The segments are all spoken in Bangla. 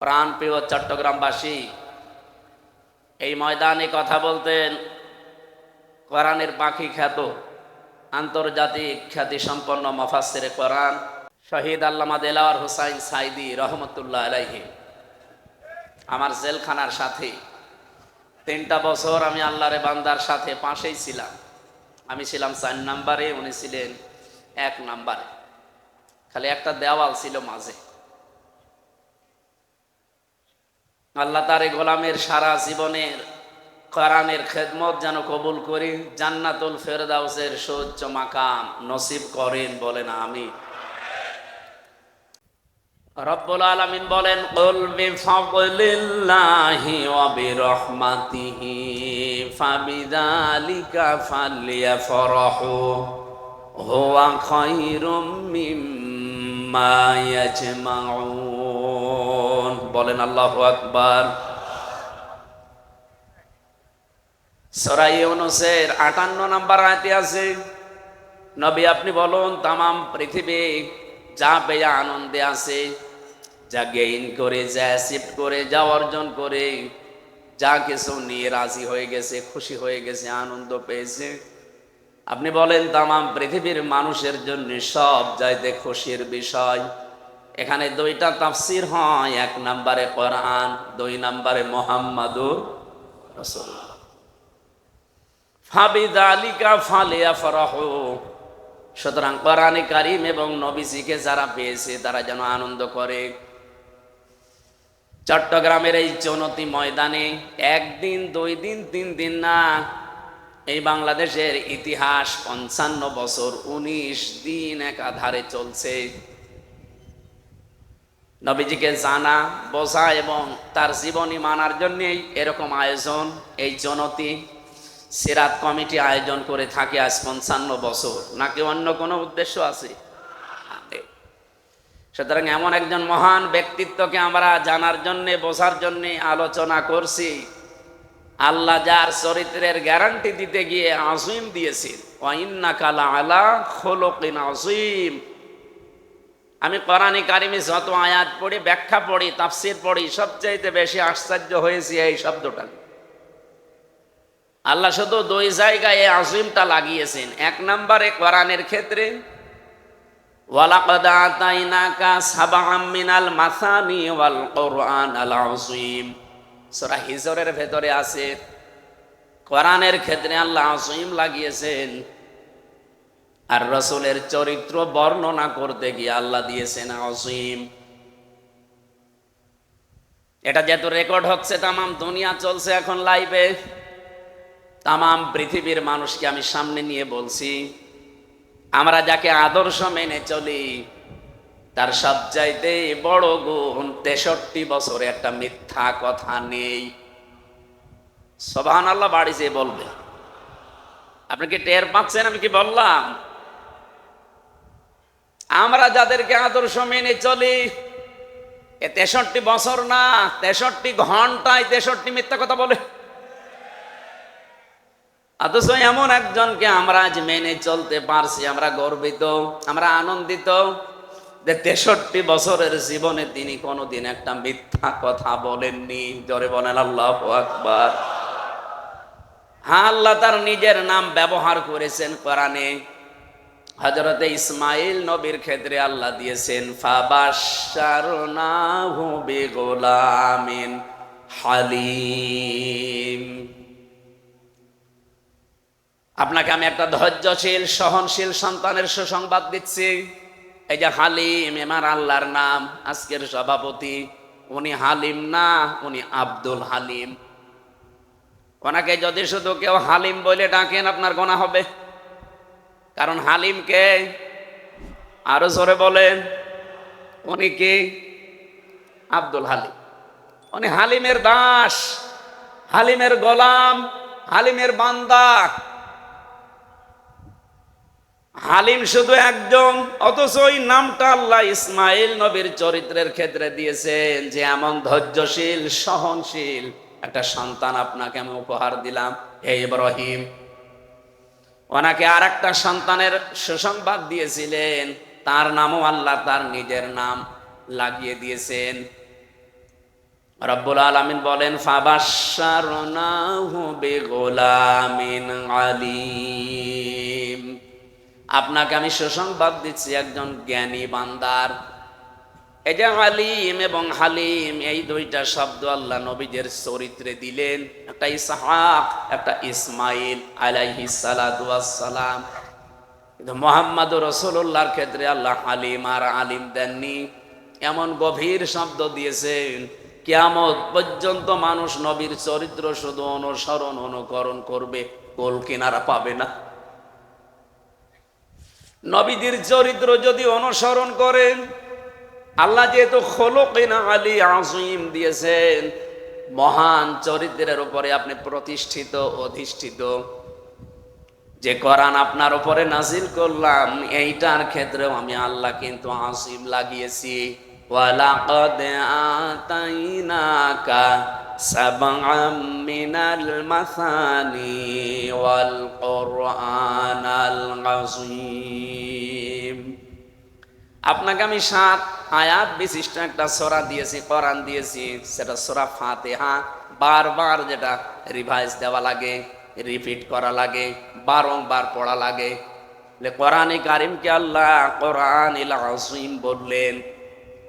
প্রাণপ্রিয় চট্টগ্রামবাসী, এই ময়দানে কথা বলতেন কোরআনের পাখি খ্যাত আন্তর্জাতিক খ্যাতিসম্পন্ন মুফাসসিরে কোরআন শহীদ আল্লামা দেলাওয়ার হোসাইন সাইদি রহমতুল্লাহ আলাইহি। আমার জেলখানার সাথে 3টা বছর আমি আল্লাহরে বান্দার সাথে পাশেই ছিলাম। আমি ছিলাম 4 নম্বরে, উনি ছিলেন 1 নম্বরে। খালি একটা দেওয়াল ছিল মাঝে। আল্লাহ তার এই গোলামের সারা জীবনের কোরআনের খেদমত যেন কবুল করি, জান্নাতুল ফেরদাউসের সুউচ্চ মাকাম নসিব করেন, বলেন আমিন। রব্বুল আলামিন বলেন, কুল বিফাদলিল্লাহি ওয়া বিরহমাতিহি ফাবিযালিকা ফালইফরাহু হুয়া খায়রুম মিম্মা ইয়াজমাউন। বলেন আল্লাহু আকবার। সূরা ইউনূসের 58 নম্বর আয়াতে আছে, নবী আপনি বলুন তামাম পৃথিবী যা পেয়ে আনন্দে আছে, যা গেইন করে, যা অ্যাচিভ করে, যা অর্জন করে, যা কিছু নিয়ে রাজি হয়ে গেছে, খুশি হয়ে গেছে, আনন্দ পেয়েছে, আপনি বলেন তামাম পৃথিবীর মানুষের জন্য সব চাইতে খুশির বিষয়। এখানে 2টা তাফসীর হয়, 1 নম্বরে কোরআন, 2 নম্বরে মুহাম্মাদুর রাসূলুল্লাহ। ফাবিযালিকা ফালইফরাহু, সুতরাং কোরআনে কারীম এবং নবীজিকে যারা পেয়েছে তারা যেন আনন্দ করে। চট্টগ্রামের এই চৌনতি ময়দানে 1 দিন 2 দিন 3 দিন না, এই বাংলাদেশের ইতিহাস 55 বছর 19 দিন একাধারে চলছে। নবীজিকে জানা, বোঝা এবং তার জীবনী মানার জন্যই এরকম আয়োজন। এই চৌনতি সিরাত কমিটি আয়োজন করে থাকে আজ 55 বছর, নাকি অন্য কোনো উদ্দেশ্য আছে? সুতরাং এমন একজন মহান ব্যক্তিত্বকে আমরা জানার জন্যে, বোঝার জন্যে আলোচনা করছি। আল্লাহ যার চরিত্রের গ্যারান্টি দিতে গিয়ে আযীম দিয়েছেন, ওয়া ইন্নাকা লাআলা খুলুকিন আযীম। আমি কোরআনে কারিমে যত আয়াত পড়ি, ব্যাখ্যা পড়ি, তাফসীর পড়ি, সবচাইতে বেশি আশ্চর্য হয়েছি এই শব্দটা। আল্লাহ শুধু 2 জায়গায় আযীমটা লাগিয়েছেন। 1 নম্বরে কোরআনের ক্ষেত্রে, ওয়ালাকাদ আতাইনাকা সাবআম মিনাল মাসানি ওয়াল কুরআনাল আযীম। সূরা হিজরের ভেতরে আছে, কোরআনের ক্ষেত্রে আল্লাহ আযীম লাগিয়েছেন। আর রাসূলের চরিত্র বর্ণনা করতে গিয়ে আল্লাহ দিয়েছেন আযীম। এটা যেহেতু রেকর্ড হচ্ছে, তামাম দুনিয়া চলছে এখন লাইভে, তামাম পৃথিবীর মানুষকে আমি সামনে নিয়ে বলছি, আমরা যাকে আদর্শ মেনে চলি তার সবচাইতে বড় গুণ 63 বছরে একটা মিথ্যা কথা নেই। সুবহানাল্লাহ, বাড়ি যেয়ে বলবে। আপনি কি টের পাচ্ছেন আমি কি বললাম? আমরা যাদেরকে আদর্শ মেনে চলি, 63 বছর না, 63 ঘন্টায় 63 মিথ্যা কথা বলে। অথচ এমন একজনকে আমরা আজ মেনে চলতে পারছি, আমরা গর্বিত, আমরা আনন্দিত যে 63 বছরের জীবনে তিনি কোনোদিন একটা মিথ্যা কথা বলেননি। জোরে বলেন আল্লাহু আকবার। হ্যাঁ, আল্লাহ তার নিজের নাম ব্যবহার করেছেন কোরআনে। হযরতে ইসমাঈল নবীর ক্ষেত্রে আল্লাহ দিয়েছেন ফাবাশশারনাহু বিগুলামিন হালিম। আপনাকে আমি একটা ধৈর্যশীল, সহনশীল সন্তানের সুসংবাদ দিচ্ছি। এই যে হালিম, আমার আল্লাহর নাম। আজকের সভাপতি উনি হালিম না, উনি আব্দুল হালিম। ওনাকে যদি শুধু কেউ হালিম বলে ডাকেন আপনার গোনা হবে, কারণ হালিমকে আরো জোরে বলেন, উনি কি? আব্দুল হালিম। উনি হালিমের দাস, হালিমের গোলাম, হালিমের বান্দা। হালিম শুধু একজন, অথচ ওই নামটা আল্লাহ ইসমাঈল নবীর চরিত্রের ক্ষেত্রে দিয়েছেন যে এমন ধৈর্যশীল, সহনশীল একটা সন্তান আপনাকে আমি উপহার দিলাম, হে ইব্রাহিম। ওনাকে আর একটা সন্তানের সুসংবাদ দিয়েছিলেন, তার নামও আল্লাহ তার নিজের নাম লাগিয়ে দিয়েছেন। রব্বুল আলামিন বলেন ফাবাশশারনাহু বিগুলামিন আলীম, আপনাকে আমি সুসংবাদ দিচ্ছি একজন জ্ঞানী বান্দার। এই যে আলিম এবং হালিম, এই দুইটা শব্দ আল্লাহ নবীদের চরিত্রে দিলেন, একটা ইসহাক একটা ইসমাইল আলাইহিস সালাতু ওয়াস সালাম। কিন্তু মুহাম্মদুর রাসূলুল্লাহর ক্ষেত্রে আল্লাহ হালিম আর আলিম দেননি, এমন গভীর শব্দ দিয়েছেন কিয়ামত পর্যন্ত মানুষ নবীর চরিত্র শুধু অনুসরণ অনুকরণ করবে, কোল কিনারা পাবে না। নবীদের চরিত্র যদি অনুসরণ করেন, আল্লাহ যেহেতু খুলুকিন আলী আযীম দিয়েছেন, মহান চরিত্রের উপরে আপনি প্রতিষ্ঠিত অধিষ্ঠিত, যে কোরআন আপনার উপরে নাজিল করলাম এইটার ক্ষেত্রেও আমি আল্লাহ কিন্তু আসিম লাগিয়েছি। ওয়ালাকাদ আতাইনাকা সাবআম মিনাল মাসানি ওয়াল কুরআনাল আযীম, আপনাকে আমি 7 আয়াত বিশিষ্ট একটা সূরা দিয়েছি, কোরআন দিয়েছি, সেটা সূরা ফাতিহা। বারবার যেটা রিভাইজ দেওয়া লাগে, রিপিট করা লাগে, বারংবার পড়া লাগে। কোরআনে কারিমকে আল্লাহ কোরআনিল আযীম বললেন,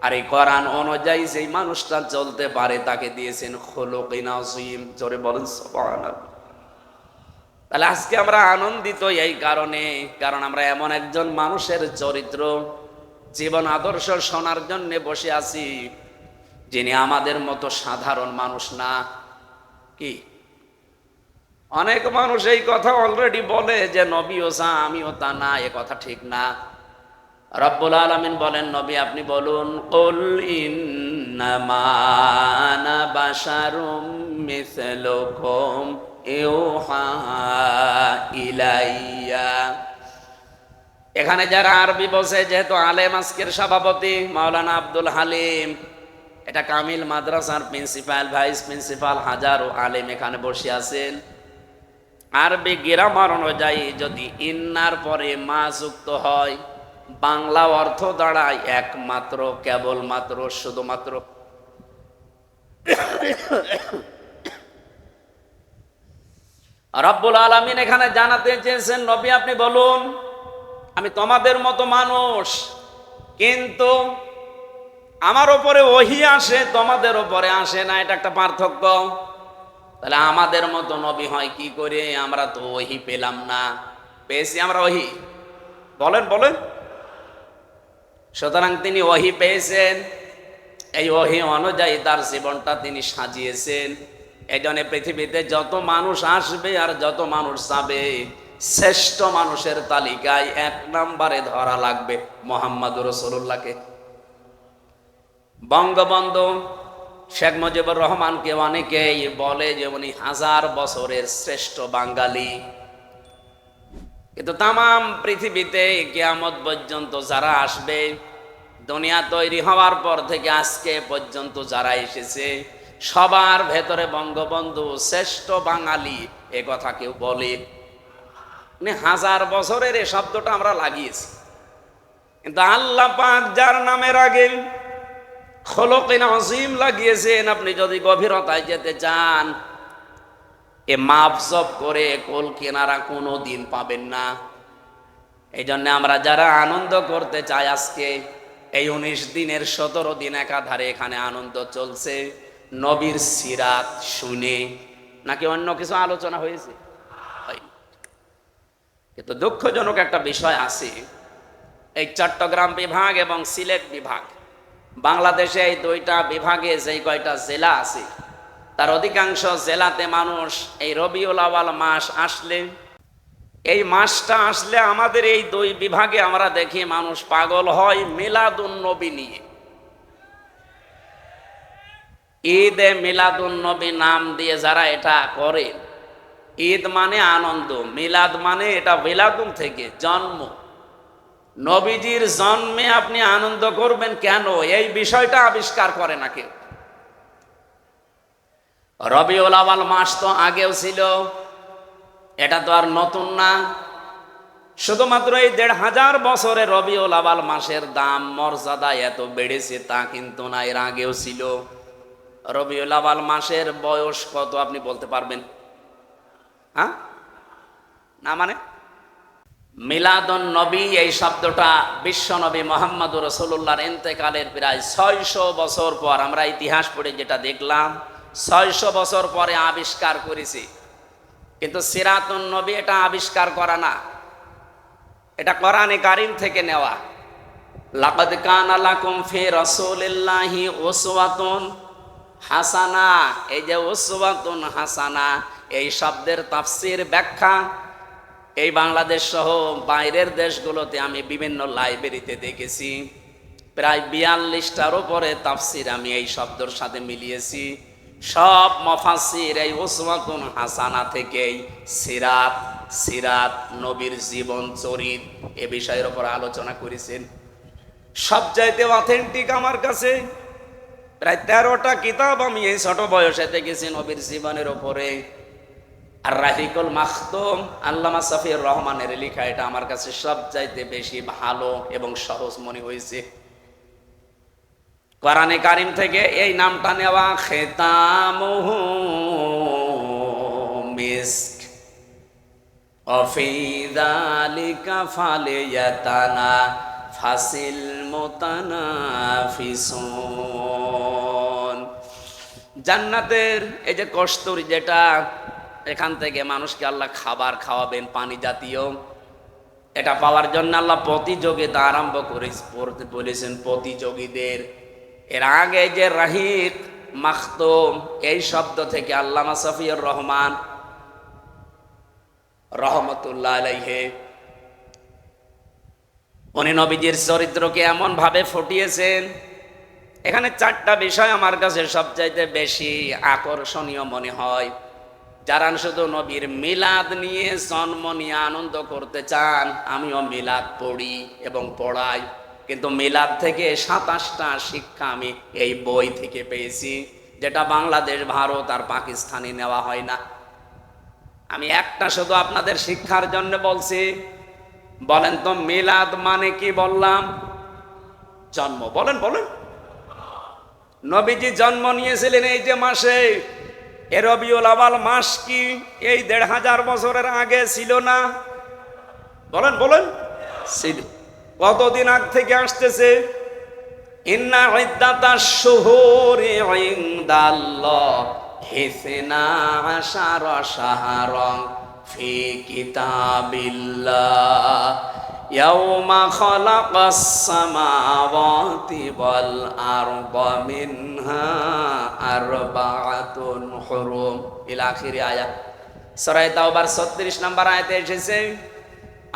আর এই কোরআন অনুযায়ী যেই মানুষটা চলতে পারে তাকে দিয়েছেন খুলুকিন আযীম। জোরে বলেন সুবহানাল্লাহ। তাহলে আজকে আমরা আনন্দিত এই কারণে, কারণ আমরা এমন একজন মানুষের চরিত্র, জীবন আদর্শ শোনার জন্য বসে আছি, যিনি আমাদের মতো সাধারণ মানুষ না। কি অনেক মানুষ এই কথা অলরেডি বলে যে নবীও তা আমিও তা না, এ কথা ঠিক না। রব্বুল আলামিন বলেন, নবী আপনি বলুন, কুল ইন্নামা আনা বাশারুম মিসলুকুম ইউহা ইলাইয়া। এখানে যারা আরবি বসে, যেহেতু আলেম আজকের সভাপতি মাওলানা আব্দুল হালিম, এটা কামিল মাদ্রাসার প্রিন্সিপাল, ভাইস প্রিন্সিপাল, হাজারো আলেম এখানে বসে আছেন। আরবি গ্রামার অনুযায়ী যদি ইন্নার পরে মা যুক্ত হয়, বাংলা অর্থ দাঁড়ায় একমাত্র, কেবলমাত্র, শুধুমাত্র। রব্বুল আলামিন এখানে জানাতে চেয়েছেন, নবী আপনি বলুন আমি তোমাদের মতো মানুষ, কিন্তু আমার উপরে ওহী আসে, তোমাদের উপরে আসে না, এটা একটা পার্থক্য। তাহলে আমাদের মতো নবী হয় কি করে? আমরা তো ওহী পেলাম না, পেয়েছি আমরা ওহী? বলেন বলেন। সুতরাং তিনি ওহী পেয়েছেন, এই ওহী অনুযায়ী তার জীবনটা তিনি সাজিয়েছেন। এই জন্য পৃথিবীতে যত মানুষ আসবে আর যত মানুষ যাবে, শ্রেষ্ঠ মানুষের তালিকায় 1 নম্বরে ধরা লাগবে মুহাম্মদুর রাসূলুল্লাহকে। বঙ্গবন্ধু শেখ মুজিবুর রহমানকে অনেকেই বলে যে উনি 1000 বছরের শ্রেষ্ঠ বাঙালি, কিন্তু তামাম পৃথিবীতে কিয়ামত পর্যন্ত যারা আসবে, দুনিয়া তৈরি হওয়ার পর থেকে আজকে পর্যন্ত যারা এসেছে, সবার ভেতরে বঙ্গবন্ধু শ্রেষ্ঠ বাঙালি এ কথা কেউ বলে? 1000 বছরের এই শব্দটা আমরা লাগিয়েছি, কিন্তু আল্লাহ পাক যার নামের আগে খুলুকিন আযীম লাগিয়েছেন, আপনি যদি গভীরতায় যেতে চান, এ মাপজব করে কোল কিনারা কোনো দিন পাবেন না। এই জন্য আমরা যারা আনন্দ করতে চাই, আজকে এই 19 দিনের 17 দিন একাধারে এখানে আনন্দ চলছে, নবীর সিরাত শুনে। নাকি অন্য কিছু আলোচনা হয়েছে? কিন্তু দুঃখজনক একটা বিষয় আছে, এই চট্টগ্রাম বিভাগ এবং সিলেট বিভাগ, বাংলাদেশে এই 2টা বিভাগে যেই কয়টা জেলা আছে, তার অধিকাংশ জেলাতে মানুষ এই রবিউল আউয়াল মাস আসলে, এই মাসটা আসলে আমাদের এই 2 বিভাগে আমরা দেখি মানুষ পাগল হয় মিলাদুন নবী নিয়ে। ঈদে মিলাদুন নবী নাম দিয়ে যারা এটা করে, ঈদ মানে আনন্দ, মিলাদ মানে এটা মিলাদুন থেকে জন্ম, নবীজির জন্মে আপনি আনন্দ করবেন কেন? এই বিষয়টা আবিষ্কার করে না কেউ। রবিউল আউয়াল মাস তো আগেও ছিল, এটা তো আর নতুন না। শুধুমাত্র এই 1500 বছরে রবিউল আউয়াল মাসের দাম মর্যাদা এত বেড়েছে তা কিন্তু না, এর আগেও ছিল। রবিউল আউয়াল মাসের বয়স কত আপনি বলতে পারবেন? হ্যাঁ, না মানে মিলাদুন নবী এই শব্দটা বিশ্ব নবী মুহাম্মদুর রাসূলুল্লাহর ইন্তেকালের প্রায় 600 বছর পর, আমরা ইতিহাস পড়ে যেটা দেখলাম 600 বছর পরে আবিষ্কার করেছি। কিন্তু সিরাতুন নবী এটা আবিষ্কার করা না, এটা কোরআনে কারীম থেকে নেওয়া। লাকাদ কানা লাকুম ফি রাসূলিল্লাহি উসওয়াতুন হাসানা, এই যে উসওয়াতুন হাসানা এই শব্দের তাফসীর ব্যাখ্যা এই বাংলাদেশ সহ বাইরের দেশগুলোতে আমি বিভিন্ন লাইব্রেরিতে দেখেছি। প্রায় 42টার উপরে তাফসীর আমি এই শব্দের সাথে মিলিয়েছি। সব মুফাসসির এই উসওয়াতুন হাসানা থেকেই সিরাত নবীর জীবন চরিত এ বিষয়ের উপর আলোচনা করেছেন। সবচাইতে অথেন্টিক আমার কাছে প্রায় 13টা কিতাব আমি এই ছোট বয়সে দেখেছি নবীর জীবনের উপরে। আর রাহিকুল মাখতুম আল্লামা সফিউর রহমানের লেখা, এটা আমার কাছে সবচাইতে বেশি ভালো এবং সহজ মনে হয়েছে। কোরআনে কারীম থেকে এই নামটা নেওয়া, খিতামুহু মিস্ক ওয়াফি যালিকা ফালিয়াতানা ফাসিল মুতানাফিসুন। জান্নাতের এই যে কস্তুরী, যেটা এখান থেকে মানুষকে আল্লাহ খাবার খাওয়াবেন পানি জাতীয়, এটা পাওয়ার জন্য আল্লাহ প্রতিযোগিতা আরম্ভ করে বলেছেন প্রতিযোগীদের। এর আগে যে রাহিক মাখতুম এই শব্দ থেকে আল্লামা সফিউর রহমান রহমতুল্লাহ আলাইহি উনি নবীজির চরিত্রকে এমন ভাবে ফুটিয়েছেন। এখানে 4টা বিষয় আমার কাছে সবচাইতে বেশি আকর্ষণীয় মনে হয়। যারা শুধু নবীর মিলাদ নিয়ে জন্ম নিয়ে আনন্দ করতে চান, আমিও মিলাদ পড়ি এবং পড়াই, কিন্তু মিলাদ থেকে 27টা শিক্ষা আমি এই বই থেকে পেয়েছি, যেটা বাংলাদেশ, ভারত আর পাকিস্তানে নেওয়া হয় না। আমি একটা শুধু আপনাদের শিক্ষার জন্য বলছি। বলেন তো মিলাদ মানে কি? বললাম জন্ম। বলেন বলেন, নবীজি জন্ম নিয়েছিলেন এই যে মাসে, এ রবিউল আউয়াল মাস কি এই 1500 বছরের আগে ছিল না? বলেন বলেন, ছিল। কতদিন আগ থেকে আসতেছে? ইন্না ইদ্দাতাশ শুহুরি ইনদাল্লাহ হিসনা আশারা শাহরান ফি কিতাবিল্লাহ ইয়াউমা খালাকাস সামাওয়াতি ওয়াল আরদা মিনহা আরবাআতুন হুরুম ইলা আখির আয়াত। সূরা তাওবার 36 নম্বর আয়াতে এসেছে,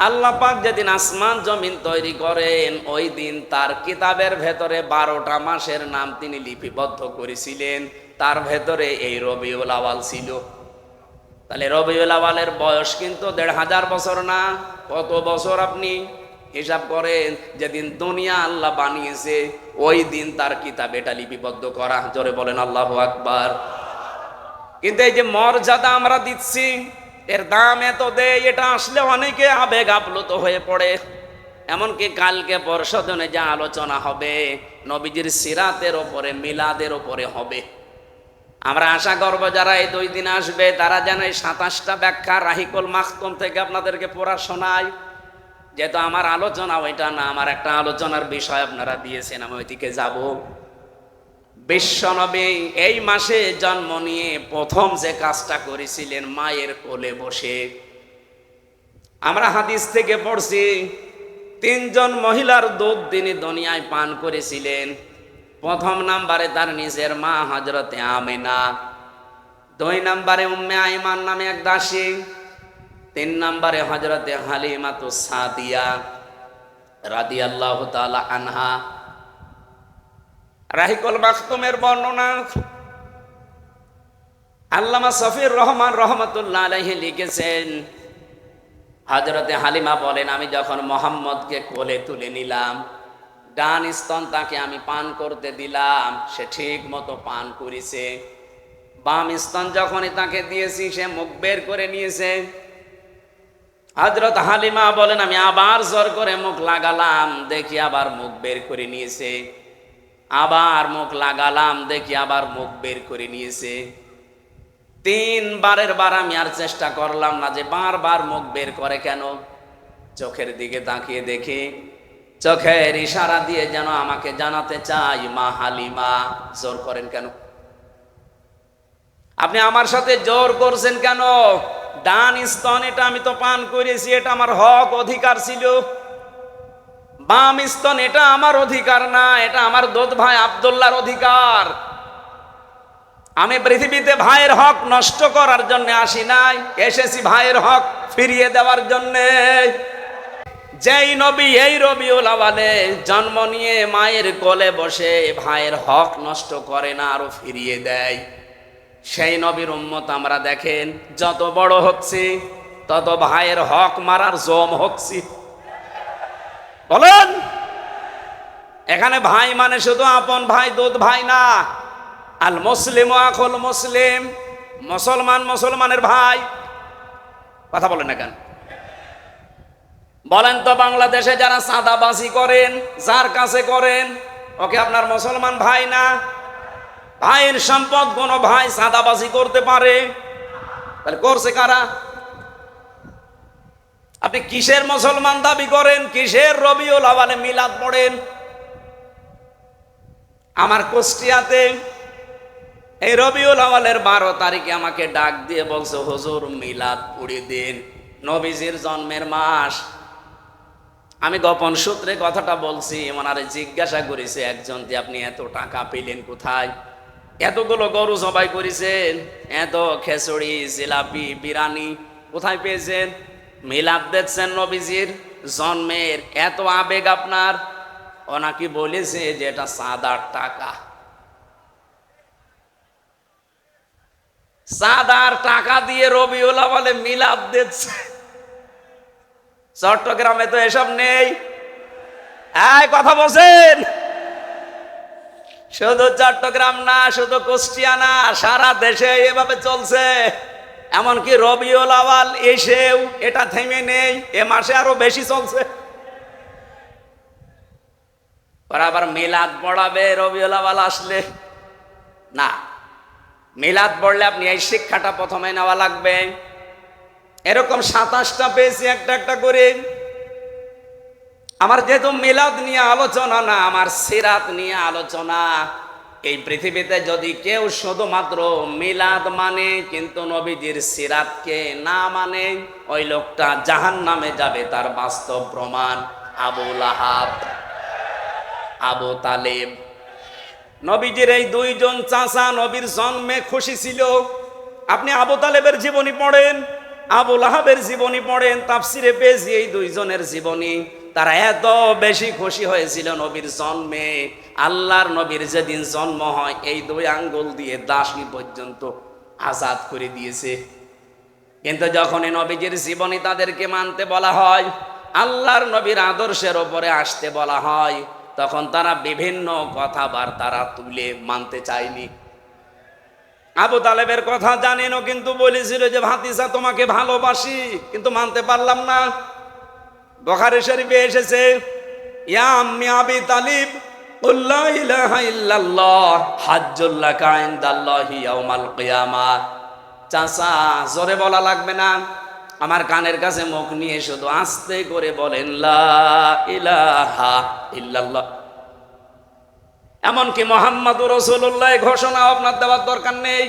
আল্লাহ পাক যেদিন আসমান জমিন তৈরি করেন ওই দিন তার কিতাবের ভেতরে 12টা মাসের নাম তিনি লিপিবদ্ধ করেছিলেন, তার ভেতরে এই রবিউল আউয়াল ছিল। তাহলে রবিউল আউয়ালের বয়স কিন্তু 1500 বছর না। কত বছর আপনি হিসাব করেন? যেদিন দুনিয়া আল্লাহ বানিয়েছে ওই দিন তার কিতাব এটা লিপিবদ্ধ করা। জোরে বলেন আল্লাহু আকবার। কিন্তু এই যে মর্যাদা আমরা দিচ্ছি, এর দাম এত দেয়, এটা আসলে অনেকে আবেগ আপ্লুত হয়ে পড়ে। এমনকি কালকে পরশোদিনে যা আলোচনা হবে নবীজির সিরাতের ওপরে, মিলাদের ওপরে হবে। আমরা আশা করব যারা এই 2 দিন আসবে তারা যেন এই 27টা ব্যাখ্যা রাহিকুল মাখতুম থেকে আপনাদেরকে পড়া শোনায়। যেহেতু আমার আলোচনা ওইটা না, আমার একটা আলোচনার বিষয় আপনারা দিয়েছেন, আমি ওইদিকে যাব। বিশ্বনবী এই মাসে জন্ম নিয়ে প্রথম যে কাজটা করেছিলেন মায়ের কোলে বসে, আমরা হাদিস থেকে পড়ছি 3 জন মহিলার দুধ তিনি দুনিয়ায় পান করেছিলেন। প্রথম নাম্বারে তার নিজের মা হযরতে আমেনা, 2 নম্বরে উম্মে আইমান নামে এক দাসী, 3 নম্বরে হযরতে হালিমাতুস সাদিয়া রাদিয়াল্লাহু তাআলা আনহা। রাহিকুল মাখতুমের বর্ণনা আল্লামা সফিউর রহমান রহমতুল্লাহ আলাইহি লিখেছেন, হযরতে হালিমা বলেন, আমি যখন মুহাম্মদকে কোলে তুলে নিলাম, ডান স্তন তাকে আমি পান করতে দিলাম, সে ঠিক মতো পান করেছে। বাম স্তন যখনই তাকে দিয়েছি সে মুখ বের করে নিয়েছে। হযরত হালিমা বলেন, আমি আবার জোর করে মুখ লাগালাম, দেখি আবার মুখ বের করে নিয়েছে। আবার মুখ লাগালাম, দেখি আবার মুখ বের করে নিয়েছে। 3 বারের বার আমি আর চেষ্টা করলাম না যে বারবার মুখ বের করে কেন। চোখের দিকে তাকিয়ে দেখি চোখের ইশারা দিয়ে যেন আমাকে জানাতে চাই, মা হালিমা। জোর করেন কেন? আপনি আমার সাথে জোর করছেন কেন? ডান স্তন এটা আমি তো পান করেছি, এটা আমার হক অধিকার ছিল। বাম স্তন এটা আমার অধিকার না, এটা আমার দোত ভাই আব্দুল্লাহর অধিকার। আমি পৃথিবীতে ভাইয়ের হক নষ্ট করার জন্য আসি নাই, এসেছি ভাইয়ের হক ফিরিয়ে দেওয়ার জন্য। যেই নবী এই রবিউল আওয়ালে জন্ম নিয়ে মায়ের কোলে বসে ভাইয়ের হক নষ্ট করে না, আরো ফিরিয়ে দেয়, সেই নবীর উম্মত আমরা দেখেন যত বড় হচ্ছে তত ভাইয়ের হক মারার জম হচ্ছে। বলেন, এখানে ভাই মানে শুধু আপন ভাই দুধ ভাই না। আল মুসলিম আখুল মুসলিম, মুসলমান মুসলমানের ভাই। কথা বলেন না কেন? বলেন তো, বাংলাদেশে যারা চাঁদাবাজি করেন, যার কাছে করেন, ওকে আপনার মুসলমান ভাই না? ভাইয়ের সম্পদ কোন ভাই চাঁদাবাজি করতে পারে? তাহলে করছে কারা? আপনি কিসের মুসলমান দাবি করেন? কিসের রবিউল আওয়ালে মিলাদ পড়েন? আমার কুষ্টিয়াতে এই রবিউল আওয়ালের 12 তারিখে আমাকে ডাক দিয়ে বলছে, হুজুর মিলাদ পড়ে দিন, নবীজির জন্মের মাস। আমি গোপন সূত্রে কথাটা বলছি। ওনারে জিজ্ঞাসা করেছে একজন যে আপনি এত টাকা পেলেন কোথায়? এতগুলো গরু জবাই করেছেন, এত খেচড়ি জিলাপি বিরানি কোথায় পেয়েছেন? মিলাদ দেখছেন নবীজির জন্মের, এত আবেগ আপনার। ওনাকে বলেছে যে এটা সাদার টাকা। সাদার টাকা দিয়ে রবিউল আওয়ালে মিলাদ দিচ্ছে। চট্টগ্রামে তো এসব নেই। এই কথা বলছেন, শুধু চট্টগ্রাম না, শুধু কুষ্টিয়া না, সারা দেশে এভাবে চলছে। এমনকি রবিউল আওয়াল এসেও এটা থেমে নেই, এ মাসে আরো বেশি চলছে। ওরা আবার মিলাদ পড়াবে রবিউল আওয়াল আসলে না। মিলাদ পড়লে আপনি এই শিক্ষাটা প্রথমে নেওয়া লাগবে। এরকম 27টা পেয়েছি একটা একটা করে। আমার যেহেতু মিলাদ নিয়ে আলোচনা না, আমার সিরাত নিয়ে আলোচনা। এই পৃথিবীতে যদি কেউ শুধুমাত্র মিলাদ মানে কিন্তু নবীজির সিরাতকে না মানে, ওই লোকটা জাহান্নামে যাবে, তার বাস্তব প্রমাণ আবু লাহাব, আবু তালেব। নবীজির এই 2 জন চাচা নবীর জন্মে খুশি ছিল। আপনি আবু তালেবের জীবনী পড়েন, আবু লাহাবের জীবনী পড়েন, তাফসিরে পেয়েছি এই 2 জনের জীবনী। তারা এত বেশি খুশি হয়েছিল নবীর জন্মে, আল্লাহর নবীর যেদিন জন্ম হয় এই 2 আঙ্গুল দিয়ে দাসী পর্যন্ত আজাদ করে দিয়েছে। কিন্তু যখন এই নবীজির জীবনী তাদেরকে মানতে বলা হয়, আল্লাহর নবীর আদর্শের ওপরে আসতে বলা হয়, তখন তারা বিভিন্ন কথাবার্তা তুলে মানতে চায়নি। আবু তালেবের কথা জানেনও, কিন্তু বলেছিল যে ভাতিজা তোমাকে ভালোবাসি, কিন্তু মানতে পারলাম না। বুখারী শরীফে এসেছে, ইয়া আম্মি আবি তালিব কুল লা ইলাহা ইল্লাল্লাহ হাজ্জুল লাকা ইনদাল্লাহি ইয়াউমাল কিয়ামাহ। চাচা, জোরে বলা লাগবে না, আমার কানের কাছে মুখ নিয়ে শুধু আস্তে করে বলেন লা ইলাহা ইল্লাল্লাহ। এমনকি মুহাম্মাদুর রাসূলুল্লাহ ঘোষণা আপনার দেওয়ার দরকার নেই।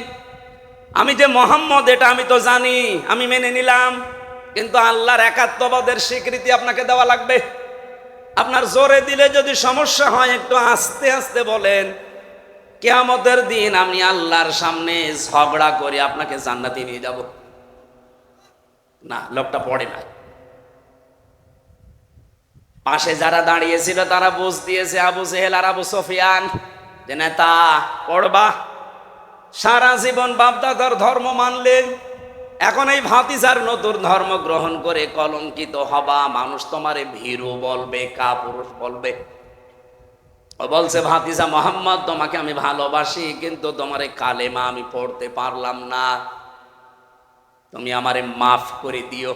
আমি যে মুহাম্মদ এটা আমি তো জানি, আমি মেনে নিলাম, কিন্তু আল্লাহর একাত্মবাদের স্বীকৃতি আপনাকে দেওয়া লাগবে। আপনার জোরে দিলে যদি সমস্যা হয়, একটু আস্তে আস্তে বলেন। কিয়ামতের দিন আমি আল্লাহর সামনে ঝগড়া করে আপনাকে জান্নাতে নিয়ে যাব। না, লোকটা পড়ে না। পাশে যারা দাঁড়িয়েছিল তারা বুঝ দিয়েছে, আবু জেহেল আর আবু সুফিয়ান, যে নেতা পড়বা, সারা জীবন বাপদাদার ধর্ম মানলে, এখন এই ভাতিজার নতুন ধর্ম গ্রহণ করে কলঙ্কিত হবা, মানুষ তোমারে ভীরু বলবে, কাপুরুষ বলবে। ও বলছে, ভাতিজা মোহাম্মদ তোমাকে আমি ভালোবাসি, কিন্তু তোমার কালেমা আমি পড়তে পারলাম না, তুমি আমারে মাফ করে দিও।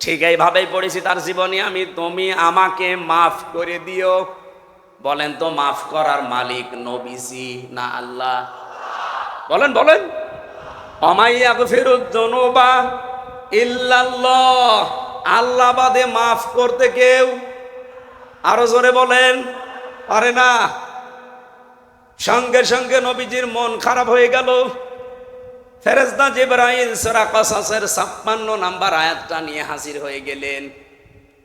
ঠিক এইভাবেই পড়েছি তার জীবনে আমি, তুমি আমাকে মাফ করে দিও। বলেন তো মাফ করার মালিক নবীজি না আল্লাহ? বলেন বলেন। অমাইয়াগফিরুয-যুনুবা ইল্লাল্লাহ, আল্লাহ বাদে মাফ করতে কেউ, আরো জোরে বলেন, পারে না। সঙ্গে সঙ্গে নবীজির মন খারাপ হয়ে গেল। ফেরেশতা জিবরাইল সূরা কসসের 56 নাম্বার আয়াতটা নিয়ে হাজির হয়ে গেলেন।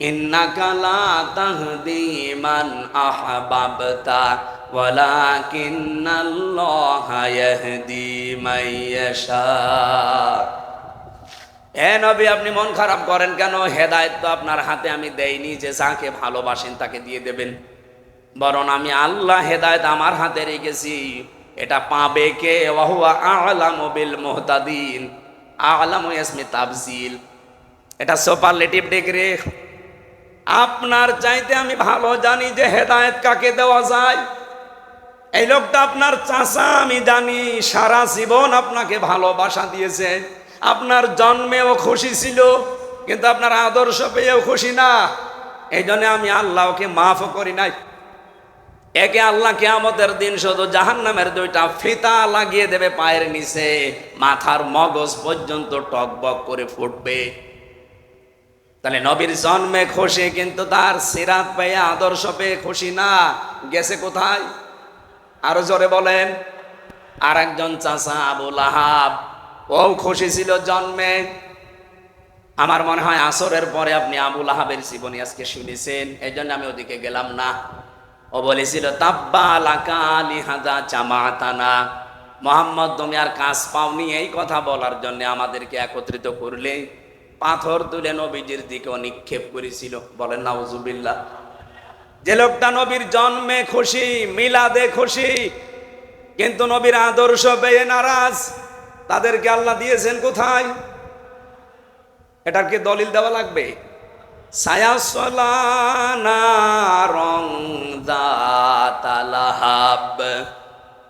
ইন্নাকা লা তাহদি মান আহবাবতা ওয়ালাকিন্নাল্লাহা ইয়াহদি মান ইয়াশা। এ নবী, আপনি মন খারাপ করেন কেন? হেদায়েত তো আপনার হাতে আমি দেইনি যে যাকে ভালোবাসেন তাকে দিয়ে দেবেন, বরং আমি আল্লাহ হেদায়েত আমার হাতে রেখেছি। এটা পাবে কে? ওয়া হুয়া আ'লামু বিল মুহতাদিন। আ'লামু ইসমে তাফজিল, এটা সুপারলেটিভ ডিগ্রি। আপনার চাইতে আমি ভালো জানি যে হেদায়েত কাকে দেওয়া যায়। এই লোকটা আপনার চাচা, আমি জানি সারা জীবন আপনাকে ভালোবাসা দিয়েছে। আপনার জন্মেও খুশি ছিল, কিন্তু আপনার আদর্শ পেয়েও খুশি না। এই জন্য আমি আল্লাহকে মাফও করি নাই। একে আল্লাহ কিয়ামতের দিন শুধু জাহান্নামের 2টা ফিতা লাগিয়ে দেবে পায়ের নিচে, মাথার মগজ পর্যন্ত টকবক করে ফুটবে। তাহলে নবীর জন্মে খুশি, কিন্তু তার সিরাত পেয়ে আদর্শ পেয়ে খুশি না। গেছে কোথায়? আরো জোরে বলেন। আর একজন চাচা আবু লাহাব, ও খুশি ছিল জন্মে। আমার মনে হয় আসরের পরে আপনি আবু লাহাবের জীবনী আজকে শুনেছেন, এই জন্য আমি ওদিকে গেলাম না। ও বলেছিল তাব্বা লাকা লিহাদা জামাতানা, মুহাম্মদ তুমি আর কাজ পাওনি এই কথা বলার জন্য আমাদেরকে একত্রিত করলে। পাথর তুলে নবীজির দিকে নিক্ষেপ করেছিল। বলেন নাউজুবিল্লাহ। যে লোকটা নবীর জন্মে খুশি, মিলাদে খুশি, কিন্তু নবীর আদর্শ পেয়ে নারাজ, তাদেরকে আল্লাহ দিয়েছেন কোথায়? এটার কি দলিল দেওয়া লাগবে?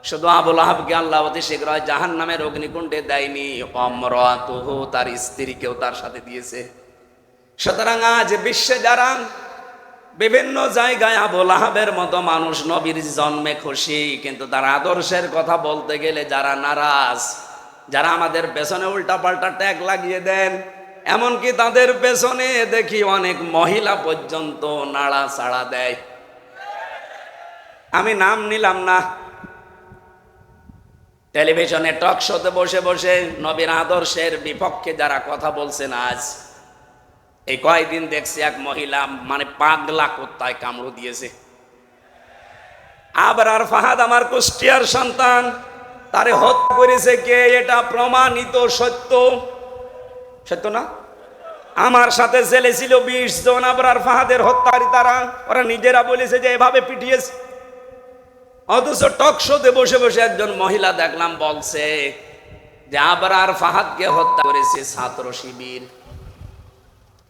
শুধু আবু লাহাবকে আল্লাহ অতি শীঘ্র জাহান্নামের অগ্নিকুণ্ডে দেয়নি, অমরাতুহু তার স্ত্রীকেও তার সাথে দিয়েছে। সুতরাং আজ বিশ্বে যারা বিভিন্ন জায়গায় আবু লাহাবের মতো মানুষ নবীর জন্মে খুশি, কিন্তু তার আদর্শের কথা বলতে গেলে যারা নারাজ, যারা আমাদের পেছনে উল্টাপাল্টা ট্যাগ লাগিয়ে দেন, এমনকি তাদের পেছনে দেখি অনেক মহিলা পর্যন্ত নাড়াচাড়া দেয়। আমি নাম নিলাম না। টেলিভিশনে টক শোতে বসে বসে নবীর আদর্শের বিপক্ষে যারা কথা বলছেন, আজ এই কয়েকদিন দেখছি এক মহিলা মানে পাগলা কুত্তায় কামড় দিয়েছে। আবরার ফাহাদ আমার কুষ্টিয়ার সন্তান, তারে হত্যা করেছে কে? এটা প্রমাণিত সত্য। সত্য না? আমার সাথে জেলে ছিল 20 জন আবরার ফাহাদের হত্যাকারী। তারা ওরা নিজেরা বলেছে যে এভাবে পিটিয়েছে। অথচ টক শোতে বসে বসে একজন মহিলা দেখলাম বলছে যে আবরার ফাহাদকে হত্যা করেছে ছাত্র শিবির।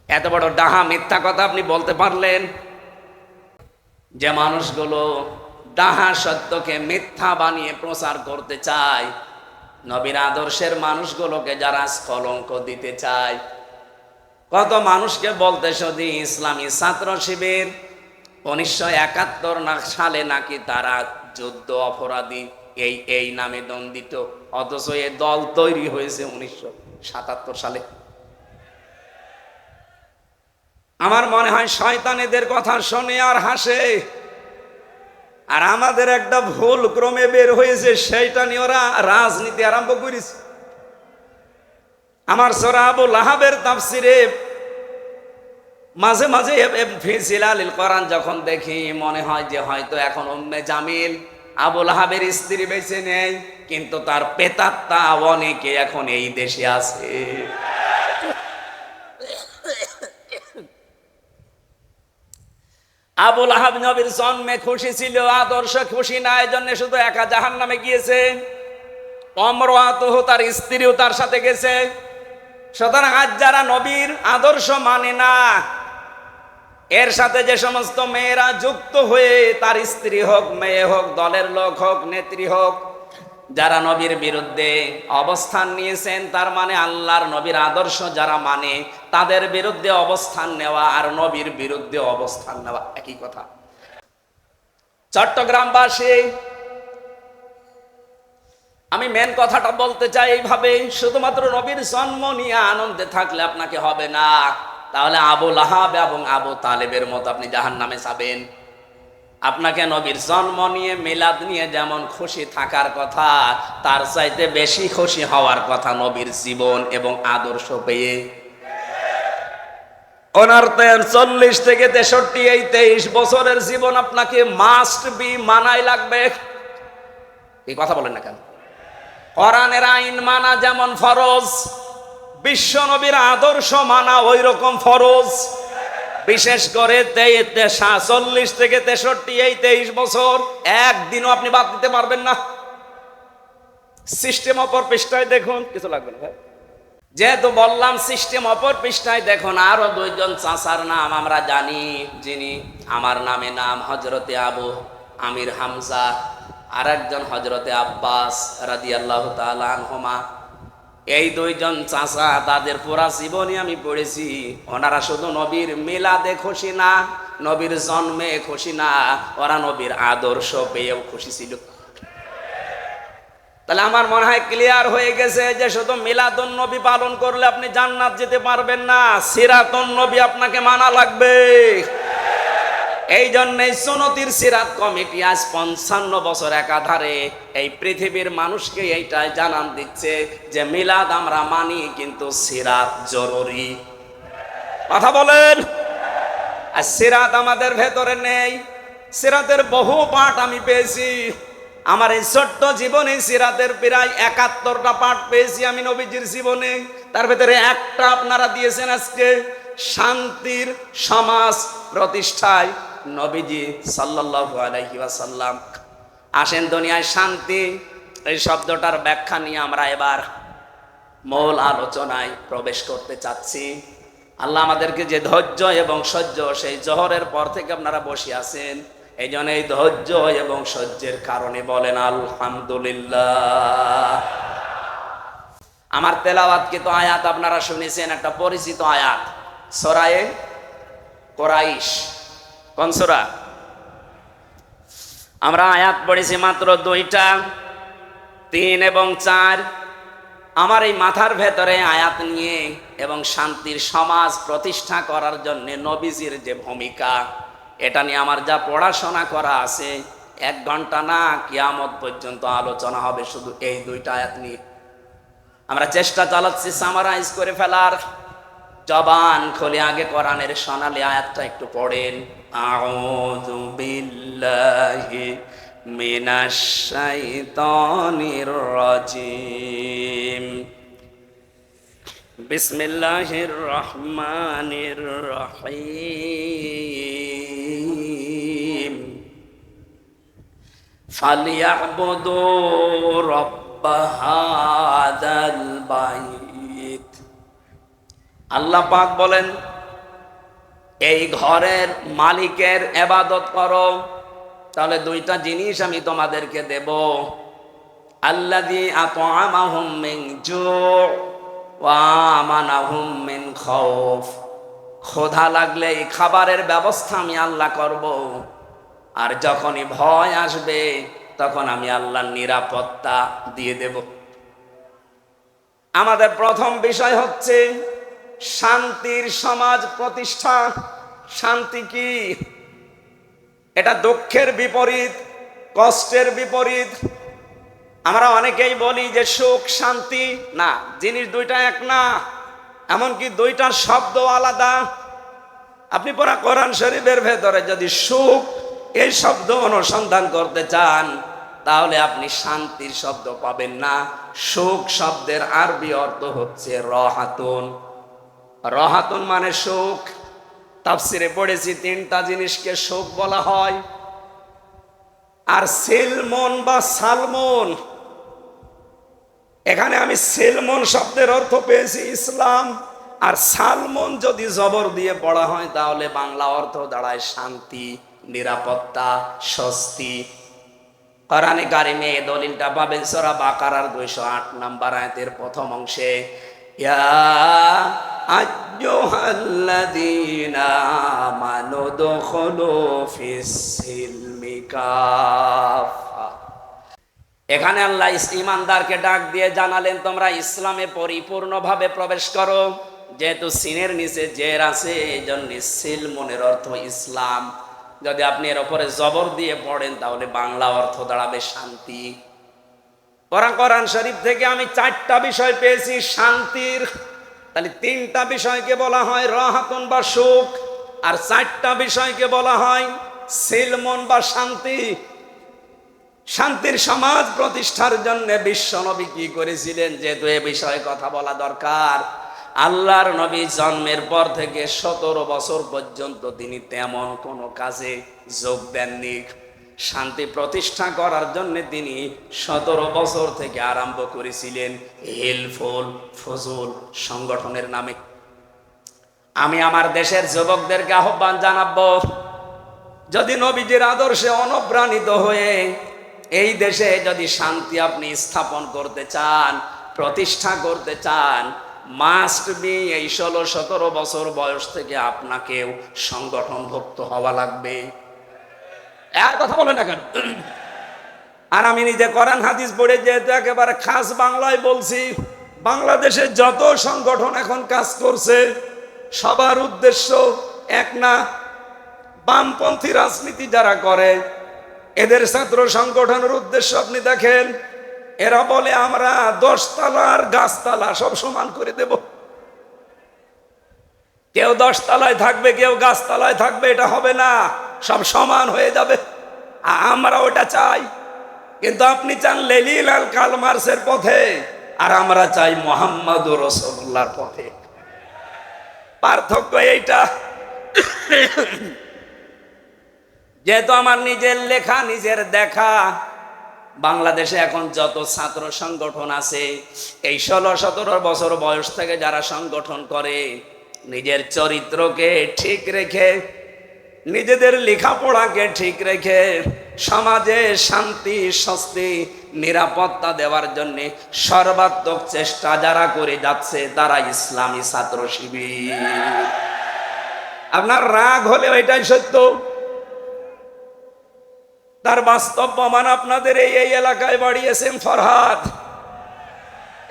এত বড় ডাহা মিথ্যা কথা আপনি বলতে পারলেন? যে মানুষগুলো ডাহা সত্যকে মিথ্যা বানিয়ে প্রচার করতে চায়, নবীর আদর্শের মানুষগুলোকে যারা কলঙ্ক দিতে চায়, কত মানুষকে বলতে শুধু ইসলামী ছাত্র শিবির 1971 সালে নাকি তারা যুদ্ধ অপরাধী এই নামে দণ্ডিত, অথচ এ দল তৈরি হয়েছে 1977 সালে। আমার মনে হয় শয়তান এদের কথা শোনে আর হাসে, আর আমাদের একটা ভুল ক্রমে বের হয়েছে, সেইটা নিয়ে ওরা রাজনীতি আরম্ভ করেছে। আমার সূরা আবু লাহাবের তাফসিরে মাঝে মাঝে ফি জিলালিল কোরআন যখন দেখি, মনে হয় যে হয়তো এখন উম্মে জামিল আবু লাহাবের স্ত্রী বেঁচে নেই, কিন্তু তার পেতাত্তা অনেকে এখন এই দেশে আছে। আবু লাহাব নবীর জন্মে খুশি ছিল, আদর্শ খুশি না, এই জন্য শুধু একা জাহান্নামে গিয়েছে। অমরাতুহু তার স্ত্রীও তার সাথে গেছে। সুতরাং আজ যারা নবীর আদর্শ মানে না, এর সাথে যে সমস্ত মেয়েরা যুক্ত হয়ে, তার স্ত্রী হোক, মেয়ে হোক, দলের লোক হোক, নেত্রী হোক, যারা নবীর বিরুদ্ধে অবস্থান নিয়েছেন, তার মানে আল্লাহর নবীর আদর্শ যারা মানে, তাদের বিরুদ্ধে অবস্থান নেওয়া আর নবীর বিরুদ্ধে অবস্থান নেওয়া একই কথা। চট্টগ্রামবাসী, আমি মেন কথাটা বলতে চাই এইভাবে, শুধুমাত্র নবীর জন্ম নিয়ে আনন্দে থাকলে আপনাকে হবে না, তাহলে আবু লাহাব এবং আবু তালেবের মতো আপনি জাহান্নামে যাবেন। আপনাকে নবীর জন্ম নিয়ে, মিলাদ নিয়ে যেমন খুশি থাকার কথা, তার চাইতে বেশি খুশি হওয়ার কথা নবীর জীবন এবং আদর্শ পেয়ে। ওনার 40 থেকে 63 এই 23 বছরের জীবন আপনাকে মাস্ট বি মানাই লাগবে। এই কথা বলেন না কেন? কোরআনের আইন মানা যেমন ফরজ, বিশ্ব নবীর আদর্শ মানা ওই রকম ফরজ। বিশেষ করে 40 থেকে 63 এই 23 বছর একদিনও আপনি বাদ দিতে পারবেন না। সিস্টেম অপর পৃষ্ঠায় দেখুন, কিছু লাগবে না ভাই, যেহেতু বললাম সিস্টেম অপর পৃষ্ঠায় দেখুন। আরো 2 জন চাচার নাম আমরা জানি, যিনি আমার নামে নাম হযরতে আবু আমির হামজা, আর একজন হযরতে আব্বাস রাদিয়াল্লাহু তাআলা আনহুমা। এই 2 জন চাচা, তাদের পুরা জীবনী আমি পড়েছি। ওনারা শুধু নবীর মিলাদে খুশি না, নবীর জন্মে খুশি না, ওরা নবীর আদর্শ পেয়েও খুশি ছিল। তাহলে আমার মনে হয় ক্লিয়ার হয়ে গেছে যে শুধু মিলাদুন নবী পালন করলে আপনি জান্নাত যেতে পারবেন না, সিরাতুন নবী আপনাকে মানা লাগবে। এই জন্যই সুন্নতির সিরাত কমিটি আজ 55 বছর একাধারে এই পৃথিবীর মানুষকে এইটাই জানান দিচ্ছে যে মিলাদ আমরা মানি, কিন্তু সিরাত জরুরি। কথা বলেন। আর সিরাত আমাদের ভেতরে নেই। সিরাতের বহু পাঠ আমি পেয়েছি। আমার এই ছোট্ট জীবনে সিরাতের প্রায় 71টা পাঠ পেয়েছি আমি নবীজির জীবনে। তার ভেতরে একটা আপনারা দিয়েছেন আজকে, শান্তির সমাজ প্রতিষ্ঠায় নবীজি সাল্লাল্লাহু আলাইহি ওয়াসাল্লাম। আসেন, দুনিয়ায় শান্তি এই শব্দটার ব্যাখ্যা নিয়ে আমরা এবার মূল আলোচনায় প্রবেশ করতে চাচ্ছি। আল্লাহ আমাদেরকে যে ধৈর্য এবং সহ্য, সেই জোহরের পর থেকে আপনারা বসে আছেন, এই জন্য এই ধৈর্য এবং সহ্যের কারণে বলেন আলহামদুলিল্লাহ। আমার তেলাওয়াতকৃত আয়াত আপনারা শুনেছেন, একটা পরিচিত আয়াত, সূরা কুরাইশ। কোন সূরা? আমরা আয়াত পড়েছি মাত্র 2টা, 3 এবং 4। আমার এই মাথার ভেতরে আয়াত নিয়ে এবং শান্তির সমাজ প্রতিষ্ঠা করার জন্য নবীজির যে ভূমিকা, এটা নিয়ে আমার যা পড়াশোনা করা আছে, 1 ঘন্টা না কিয়ামত পর্যন্ত আলোচনা হবে শুধু এই 2টা আয়াত নিয়ে। আমরা চেষ্টা চালাচ্ছি সামারাইজ করে ফেলার। জবান খুলে আগে কোরআনের সোনালী আয়াতটা একটু পড়েন। আউযু বিল্লাহি মিনাশ শাইতানির রাজিম, বিসমিল্লাহির রহমানির রহিম, ফালিয়াবুদু রাব্ব হাযাল বাইত। আল্লাহ পাক বলেন, এই ঘরের মালিকের ইবাদত করো। তাহলে 2টা জিনিস আমি তোমাদেরকে দেব। আল্লাযী আত'আমাহুম মিন জু' ওয়া আমানাহুম মিন খাউফ। ক্ষুধা লাগলে এই খাবারের ব্যবস্থা আমি আল্লাহ করব, আর যখনই ভয় আসবে তখন আমি আল্লাহর নিরাপত্তা দিয়ে দেব। আমাদের প্রথম বিষয় হচ্ছে শান্তির সমাজ প্রতিষ্ঠা। শান্তি কি? এটা দুঃখের বিপরীত, কষ্টের বিপরীত। আমরা অনেকেই বলি যে সুখ শান্তি, না, জিনিস 2টা এক না, এমনকি 2টার শব্দ আলাদা। আপনি পুরা কোরআন শরীফের ভেতরে যদি সুখ এই শব্দ অনুসন্ধান করতে চান, তাহলে আপনি শান্তির শব্দ পাবেন না। সুখ শব্দের আরবি অর্থ হচ্ছে রাহাতুন। রাহাতুন মানে সুখ। তাফসিরে পড়েছি 3টা জিনিসকে সুখ বলা হয়। আর সেলমন বা সালমন, এখানে আমি সেলমন শব্দের অর্থ পেয়েছি ইসলাম, আর সালমন যদি জবর দিয়ে পড়া হয় তাহলে বাংলা অর্থ দাঁড়ায় শান্তি, নিরাপত্তা, স্বস্তি। কোরআনে কারিমে এই দলিলটা পাবেন সূরা বাকারার 208 নম্বর আয়াতের প্রথম অংশে, ইয়া আইয়ুহাল্লাযীনা আমানু দুখুলু ফিস সিলমি কাফা। এখানে আল্লাহ ঈমানদারকে ডাক দিয়ে জানালেন তোমরা ইসলামে পরিপূর্ণভাবে প্রবেশ করো। যেহেতু সিনের নিচে জের আছে এই জন্য সিলমনের অর্থ ইসলাম। যদি আপনি এর উপরে জবর দিয়ে পড়েন তাহলে বাংলা অর্থ দাঁড়াবে শান্তি। কোরআন শরীফ থেকে আমি 4টা বিষয় পেয়েছি শান্তির। তাহলে 3টা বিষয়কে বলা হয় রাহাতুন বা সুখ, আর 4টা বিষয়কে বলা হয় সিলমন বা শান্তি। শান্তির সমাজ প্রতিষ্ঠার জন্য বিশ্বনবী কি করেছিলেন, যেহেতু এ বিষয়ে কথা বলা দরকার। আল্লাহর নবী জন্মের পর থেকে 17 বছর পর্যন্ত তিনি তেমন কোনো কাজে যোগ দেননি। শান্তি প্রতিষ্ঠা করার জন্য তিনি 17 বছর থেকে আরম্ভ করেছিলেন হিলফুল ফজল সংগঠনের নামে। আমি আমার দেশের যুবকদেরকে আহ্বান জানাবো, যদি নবীজির আদর্শে অনুপ্রাণিত হয়ে এই দেশে যদি শান্তি আপনি স্থাপন করতে চান, প্রতিষ্ঠা করতে চান, মাস্ট বি এই 16-17 বছর বয়স থেকে আপনাকেও সংগঠনভুক্ত হওয়া লাগবে। আর কথা বলে না কেন? আর আমি নিজে কোরআন হাদিস পড়ে যেহেতু একেবারে খাস বাংলায় বলছি, বাংলাদেশে যত সংগঠন এখন কাজ করছে সবার উদ্দেশ্য এক না। বামপন্থী রাজনীতি যারা করে এদের ছাত্র সংগঠনের উদ্দেশ্য আপনি দেখেন, এরা বলে আমরা 10 তলার গাছতলা সব সমান করে দেব। কেউ 10 তলায় থাকবে, কেউ গাছতলায় থাকবে, এটা হবে না, সব সমান হয়ে যাবে। আমরা ওটা চাই, কিন্তু আপনি চান লেনিন আর কার্ল মার্ক্সের পথে, আর আমরা চাই মুহাম্মদুর রাসূলুল্লাহর পথে। পার্থক্য এইটা। যেহেতু আমার নিজের লেখা নিজের দেখা, বাংলাদেশে এখন যত ছাত্র সংগঠন আছে এই 16-17 বছর বয়স থেকে যারা সংগঠন করে, নিজের চরিত্রকে ঠিক রেখে, নিজেদের লেখাপড়াকে ঠিক রেখে সমাজে শান্তি স্বস্তি নিরাপত্তা দেওয়ার জন্য সর্বাত্মক চেষ্টা যারা করে যাচ্ছে তারা ইসলামী ছাত্র শিবির। আপনার রাগ হলে এটাই সত্য, তার বাস্তব প্রমাণ আপনাদের এই এলাকায় বাড়ি এস এম ফরহাদ,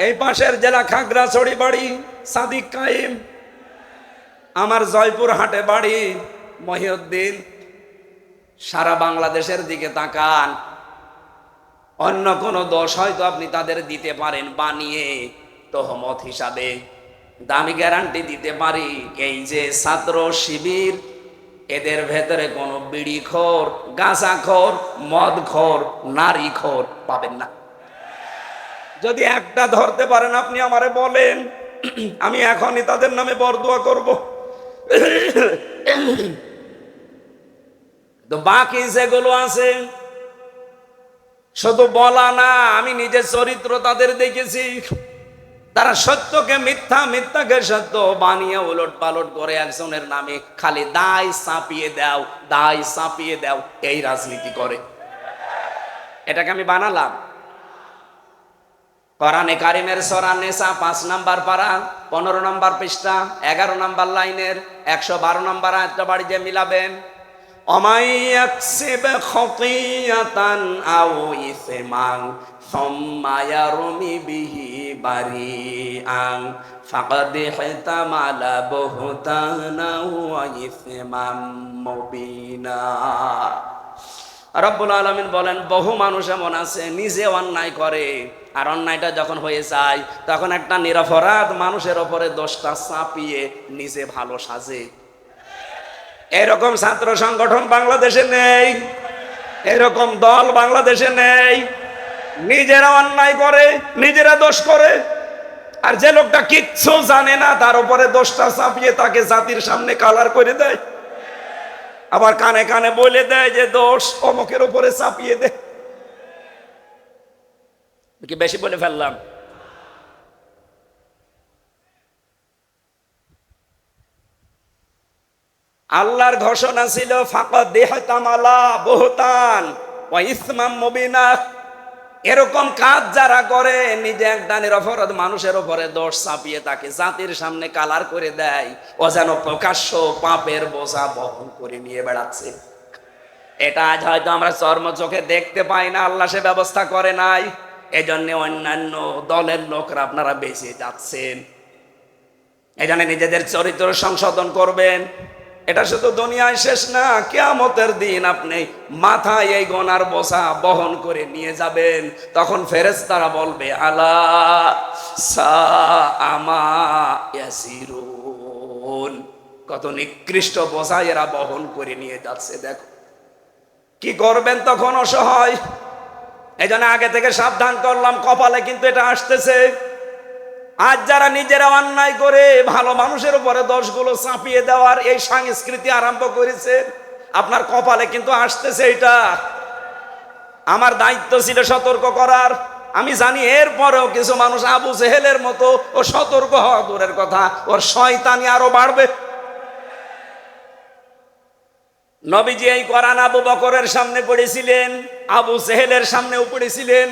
এই পাশের জেলা খাগড়াছড়ি বাড়ি সাদিক কাইম, আমার জয়পুর হাটে বাড়ি মহিউদ্দিন। সারা বাংলাদেশের দিকে তাকান, অন্য কোনো দোষ হয়তো আপনি তাদের দিতে পারেন বানিয়ে তহমত হিসাবে, দামি গ্যারান্টি দিতে পারি এই যে ছাত্র শিবির এদের ভেতরে কোনো বিড়িখোর, গাঁজাখোর, মদখোর, নারীখোর পাবেন না। যদি একটা ধরতে পারেন আপনি আমারে বলেন, আমি এখনই তাদের নামে বরদোয়া করব। তো বাকি যেগুলো আছে শুধু বলা না, আমি নিজের চরিত্র তাদের দেখেছি। তারা সত্যকে মিথ্যা, মিথ্যাকে সত্য বানিয়ে উলট পালট করে একজনের নামে খালি দায় চাপিয়ে দাও, দায় চাপিয়ে দাও, এই রাজনীতি করে। এটাকে আমি বানালাম। কোরআনে কারিমের সূরা নিসা 5 নম্বর পারা 15 নম্বর পৃষ্ঠা 11 নম্বর লাইনের 112 নম্বর আয়াতটা বাড়ি দিয়ে মিলাবেন। অমাইয়াকসিব খতিয়াতান আও ইসমান সুম্মা ইয়ারমি বিহি বারিআন ফাকাদ ইহতামালা বুহতানা ওয়া ইসমান মুবিনা। রব্বুল আলামিন বলেন, বহু মানুষ এমন আছে নিজে অন্যায় করে, আর অন্যায়টা যখন হয়ে যায় তখন একটা নিরপরাধ মানুষের ওপরে দোষটা চাপিয়ে নিজে ভালো সাজে। এরকম ছাত্র সংগঠন বাংলাদেশে নেই, এরকম দল বাংলাদেশে নেই। নিজেরা অন্যায় করে, নিজেরা দোষ করে, আর যে লোকটা কিচ্ছু জানে না তার উপরে দোষটা চাপিয়ে তাকে জাতির সামনে কালার করে দেয়, আবার কানে কানে বলে দেয় যে দোষ অমুকের উপরে চাপিয়ে দে। কি বেশি বলে ফেললাম? আল্লাহর ঘোষণা ছিল ফাকাদ ইহতামালা বুহতান ওয়া ইসমান মুবিনা। এরকম কাজ যারা করে নিজে একটা নিরপরাধ মানুষের উপরে দোষ চাপিয়ে তাকে জাতির সামনে কালার করে দেয়, ও যেন প্রকাশ্য পাপের বোঝা বহন করে নিয়ে বেড়াচ্ছে। এটা আজ হয়তো আমরা চর্ম চোখে দেখতে পাই না, আল্লাহ সে ব্যবস্থা করে নাই। এজন্য অন্যান্য দলের লোকরা আপনারা বেঁচে যাচ্ছেন। এজন্য নিজেদের চরিত্র সংশোধন করবেন। এটা শুধু দুনিয়ায় শেষ না, কিয়ামতের দিন আপনি মাথায় এই গোনার বোঝা বহন করে নিয়ে যাবেন। তখন ফেরেশতারা বলবে আলা সা আমা ইয়াসিরুন, কত নিকৃষ্ট বোঝা এরা বহন করে নিয়ে যাচ্ছে। দেখো কি করবেন তখন, অসহায়। এই জন্য আগে থেকে সাবধান করলাম, কপালে কিন্তু এটা আসতেছে। আজ যারা নিজেরা অন্যায় করে ভালো মানুষের উপরে দোষগুলো চাপিয়ে দেওয়ার এই সংস্কৃতি আরম্ভ করেছে, আপনার কপালে কিন্তু আসতেছে এটা। আমার দায়িত্ব ছিল সতর্ক করার। আমি জানি এরপরেও কিছু মানুষ আবু জেহেলের মতো ও সতর্ক হওয়া দূরের কথা, ওর শয়তানি আরো বাড়বে। নবীজি এই কোরআন আবু বকরের সামনে পড়েছিলেন, আবু জেহেলের সামনেও পড়েছিলেন।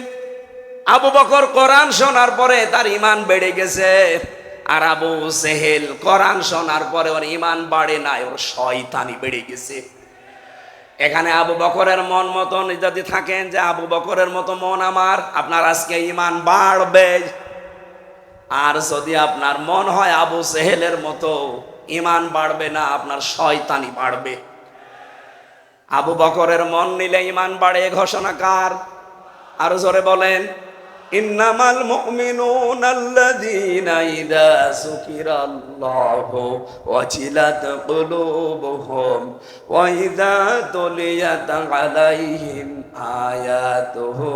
আবু বকর কোরআন শোনার পরে তার ঈমান বেড়ে গেছে, আর আবু জেহেল কোরআন শোনার পরে ওর ঈমান বাড়ে নাই, ওর শয়তানি বেড়ে গেছে। এখানে আবু বকরের মন মতন যদি থাকেন যে আবু বকরের মতো মন আমার, আপনার আজকে ঈমান বাড়বে। আর যদি আপনার মন হয় আবু জেহেলের মতো, ঈমান বাড়বে না, আপনার শয়তানি বাড়বে। আবু বকরের মন নিলে ঈমান বাড়ে, ঘোষণা কার? আরো জোরে বলেন, ইন্নামাল মুমিনুনা আল্লাযীনা ইযা যুকিরাল্লাহু ওয়াজিলাত কুলুবুহুম ওয়া ইযা তুলিয়াত আলাইহিম আয়াতুহু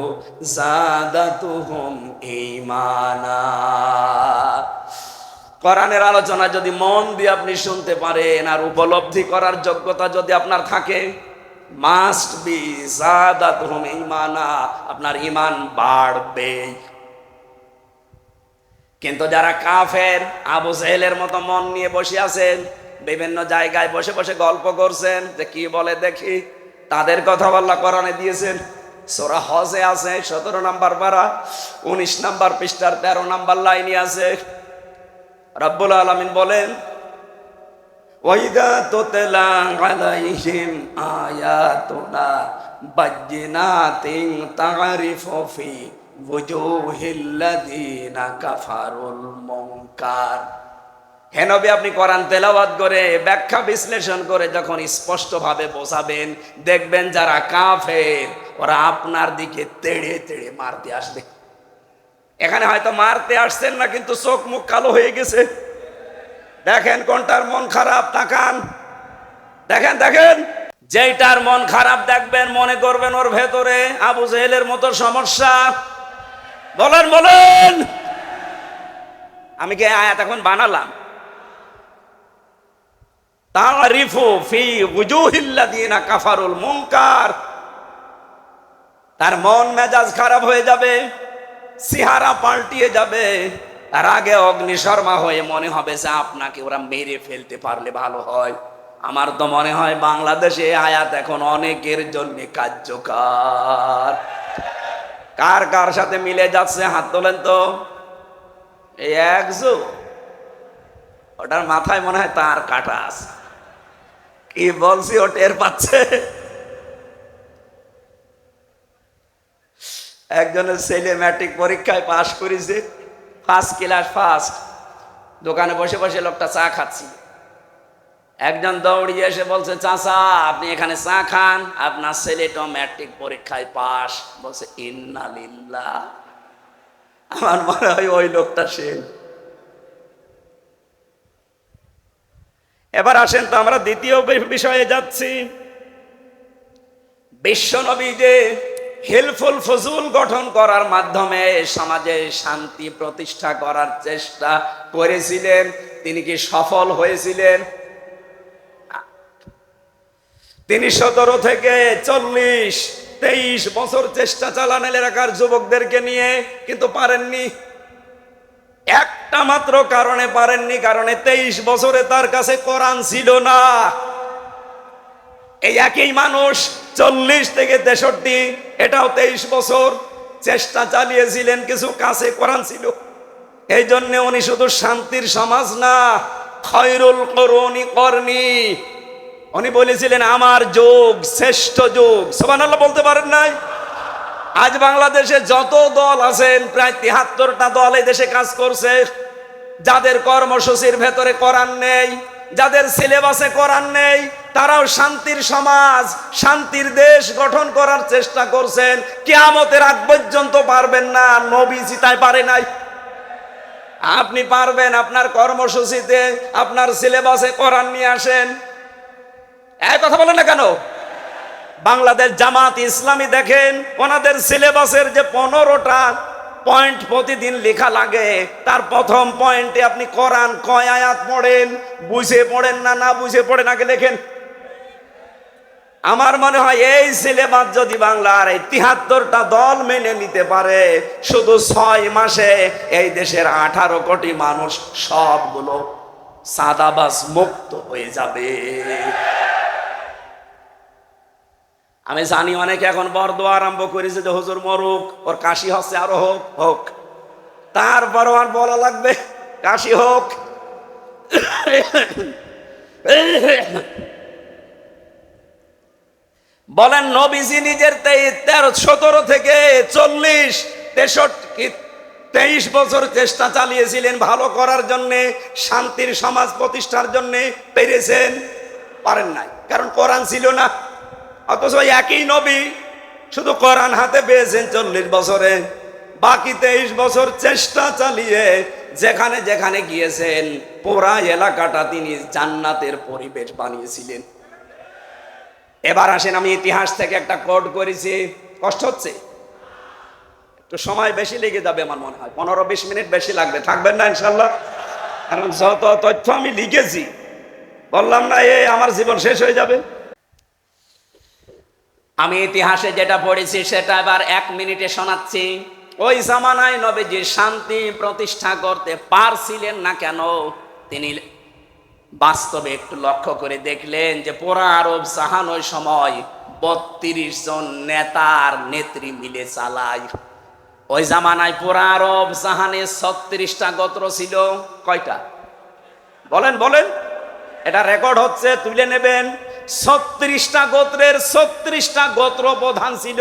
যাদাতুহুম ঈমানা। কোরআনের আলোচনা যদি মন দিয়ে আপনি শুনতে পারেন আর উপলব্ধি করার যোগ্যতা যদি আপনার থাকে, মাস্ট বি যাদাতুহুম ঈমানা, আপনার ঈমান বাড়বে। কিন্তু যারা কাফের, আবু জেহেলের মতো মন নিয়ে বসে আছেন, বিভিন্ন জায়গায় বসে বসে গল্প করছেন যে কি বলে দেখি, তাদের কথা আল্লাহ কোরআনে দিয়েছেন। সূরা হজে আছে 17 নম্বর পারা 19 নম্বর পৃষ্ঠার 13 নম্বর লাইনে আছে। রব্বুল আলামিন বলেন, ওয়াইদা তুতলা আলাইহিম আয়াতুনা বাজ্জিনাতিন তা'রিফু ফি ওয়ুজুহিল্লাযীনা কাফারুল মুনকার। হে নবী, আপনি কোরআন তেলাওয়াত করে ব্যাখ্যা বিশ্লেষণ করে যখন স্পষ্টভাবে বোঝাবেন, দেখবেন যারা কাফের ওরা আপনার দিকে তেড়ে তেড়ে মারতে আসবে। এখানে হয়তো মারতে আসছেন না, কিন্তু চোখ মুখ কালো হয়ে গেছে। দেখেন কোনটার মন খারাপ, তাকান, দেখেন দেখেন। যেইটার মন খারাপ দেখবেন, মনে করবেন ওর ভেতরে আবু জেহেলের মতো সমস্যা। বলেন বলেন, আমি কি আয়াত এখন বানালাম? তা'রিফু ফি ওয়ুজুহিল্লাযীনা কাফারুল মুনকার। তার মন মেজাজ খারাপ হয়ে যাবে, চেহারা পাল্টিয়ে যাবে। তার আগে অগ্নিশর্মা হয়ে মনে হবে যে আপনাকে ওরা মেরে ফেলতে পারলে ভালো হয়। আমার তো মনে হয় বাংলাদেশে আয়াত এখন অনেকের জন্য কার্যকর। কার কার সাথে মিলে যাচ্ছে হাত তোলেন তো। এই একজো, ওটার মাথায় মনে হয় তার কাটা আছে। কি বলছি ও টের পাচ্ছে। একজনের ছেলে ম্যাট্রিক পরীক্ষায় পাশ করেছে, ফার্স্ট ক্লাস ফার্স্ট। দোকানে বসে বসে লোকটা চা খাচ্ছি, একজন দৌড়িয়ে এসে বলছে, চাচা আপনি এখানে চা খান, আপনার ছেলেটা ম্যাট্রিক পরীক্ষায় পাশ। বলছে ইন্না লিল্লাহ। আমার মনে হয় ওই লোকটা সে। এবার আসেন তো আমরা দ্বিতীয় বিষয়ে যাচ্ছি। বিশ্বনবী যে হেলফুল ফজুল গঠন করার মাধ্যমে সমাজে শান্তি প্রতিষ্ঠা করার চেষ্টা করেছিলেন, তিনি কি সফল হয়েছিলেন? তিনি 17 থেকে 40-23 বছর চেষ্টা চালান এলাকার যুবকদেরকে নিয়ে, কিন্তু পারেননি। একটা মাত্র কারণে পারেননি, কারণে 23 বছরে তার কাছে কোরআন ছিল না। এই একই মানুষ 40 থেকে 63, এটাও 23 বছর চেষ্টা চালিয়েছিলেন, কিছু কাছে কোরআন ছিল। এই জন্য উনি শুধু শান্তির সমাজ না, খয়রুল কুরুনি করনি, উনি বলেছিলেন আমার যুগ শ্রেষ্ঠ যুগ, সুবহানাল্লাহ বলতে পারেন নাই? আজ বাংলাদেশে যত দল আছেন প্রায় ৭৩টা দল এই দেশে কাজ করছে, যাদের কর্মসূচির ভেতরে কোরআন নেই, যাদের সিলেবাসে কোরআন নেই, তারাও শান্তির সমাজ, শান্তির দেশ গঠন করার চেষ্টা করছেন। কিয়ামতের আগ পর্যন্ত পারবেন না, নবীজি তাই পারে নাই। আপনি পারবেন, আপনার কর্মসূচিতে আপনার সিলেবাসে কোরআন নিয়ে আসেন। এই কথা বলেন না কেন? বাংলাদেশ জামাত ইসলামী দেখেন, ওনাদের সিলেবাসের যে 15টা পয়েন্ট প্রতিদিন লেখা লাগে, তার প্রথম পয়েন্টে আপনি কোরআন কয় আয়াত পড়েন, বুঝে পড়েন না, না বুঝে পড়েন আগে লেখেন। আমার মনে হয় এই সিলেবাস যদি বাংলার এই ৭৩টা দল মেনে নিতে পারে, শুধু 6 মাসে এই দেশের 18 কোটি মানুষ সবগুলো সাদাবাস মুক্ত হয়ে যাবে। আমি জানি অনেকে এখন বরদোয়া আরম্ভ করেছে যে হুজুর মরুক, ওর কাশি হচ্ছে, আরো হোক হোক, তারপরও আর বলা লাগবে কাশি হোক। বলেন নবীজি নিজের 17 থেকে 40, 63, 23 বছর চেষ্টা চালিয়েছিলেন ভালো করার জন্যে, শান্তির সমাজ প্রতিষ্ঠার জন্যে। পেরেছেন? পারেন নাই, কারণ কোরআন ছিল না। অথচ একই নবী শুধু কোরআন হাতে পেয়েছেন 40 বছরে, বাকি 23 বছর চেষ্টা চালিয়ে যেখানে যেখানে গিয়েছেন পুরা এলাকাটা তিনি জান্নাতের পরিবেশ বানিয়েছিলেন। এবার আসেন, আমি ইতিহাস থেকে একটা কোড করেছি, কষ্ট হচ্ছে, একটু সময় বেশি লেগে যাবে আমার মনে হয়, 15-20 মিনিট বেশি লাগবে, থাকবেন না ইনশাল্লাহ? কারণ যত তথ্য আমি লিখেছি, বললাম না আমার জীবন শেষ হয়ে যাবে। আমি ইতিহাসে যেটা পড়েছি সেটা এবার 1 মিনিটে শোনাচ্ছি। ওই জামানায় নবীজি শান্তি প্রতিষ্ঠা করতে পারছিলেন না কেন, তিনি বাস্তবে একটু লক্ষ্য করে দেখলেন যে পুরা আরব জাহান ওই সময় 32 জন নেতার নেত্রী মিলে চালায়। ওই জামানায় পুরা আরব জাহানে 36টা গোত্র ছিল। কয়টা? বলেন বলেন, এটা রেকর্ড হচ্ছে, তুলে নেবেন। 36টা গোত্রের 36টা গোত্র প্রধান ছিল।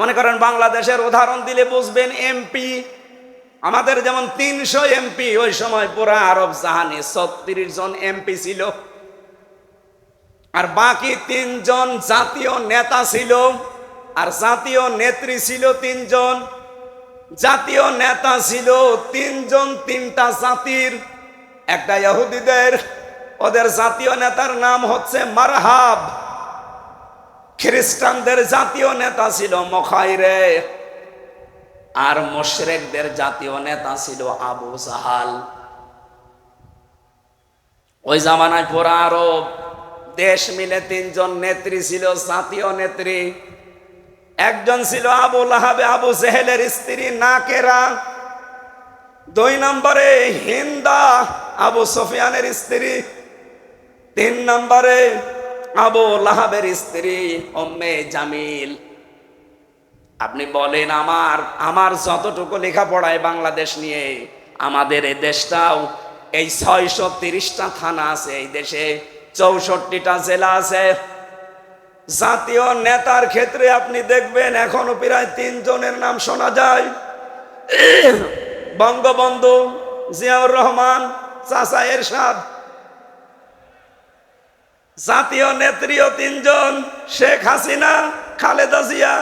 মনে করেন বাংলাদেশের উদাহরণ দিলে বুঝবেন, এমপি আমাদের যেমন 300 এমপি, ওই সময় পুরা আরব জাহানে 36 জন এমপি ছিল। আর বাকি 3 জন জাতীয় নেতা ছিল, আর জাতীয় নেত্রী ছিল 3 জন। জাতীয় নেতা ছিল 3 জন 3টা জাতির। একটা ইহুদিদের, ওদের জাতীয় নেতার নাম হচ্ছে মারহাব। খ্রিস্টানদের জাতীয় নেতা ছিল মুখাইরে, আর মুশরিকদের জাতীয় নেতা ছিল আবু জাহাল। ওই জামানায় পুরা আরব দেশ মিলে 3 জন নেত্রী ছিল, জাতীয় নেত্রী। একজন ছিল আবু লাহাবে, আবু জেহেলের স্ত্রী নাকেরা। 2 নম্বরে হিন্দা, আবু সুফিয়ানের স্ত্রী। 3 নম্বরে আবু লাহাবের স্ত্রী উম্মে জামিল। আপনি বলেন, আমার যতটুকু লেখাপড়ায় বাংলাদেশ নিয়ে, আমাদের এই দেশটাও এই 630টা থানা আছে, এই দেশে 64টা জেলা আছে। জাতীয় নেতার ক্ষেত্রে আপনি দেখবেন এখনো প্রায় 3 জনের নাম শোনা যায়। বঙ্গবন্ধু, জিয়াউর রহমান, চাচা এরশাদ। জাতীয় নেত্রীও 3 জন, শেখ হাসিনা, খালেদা জিয়া,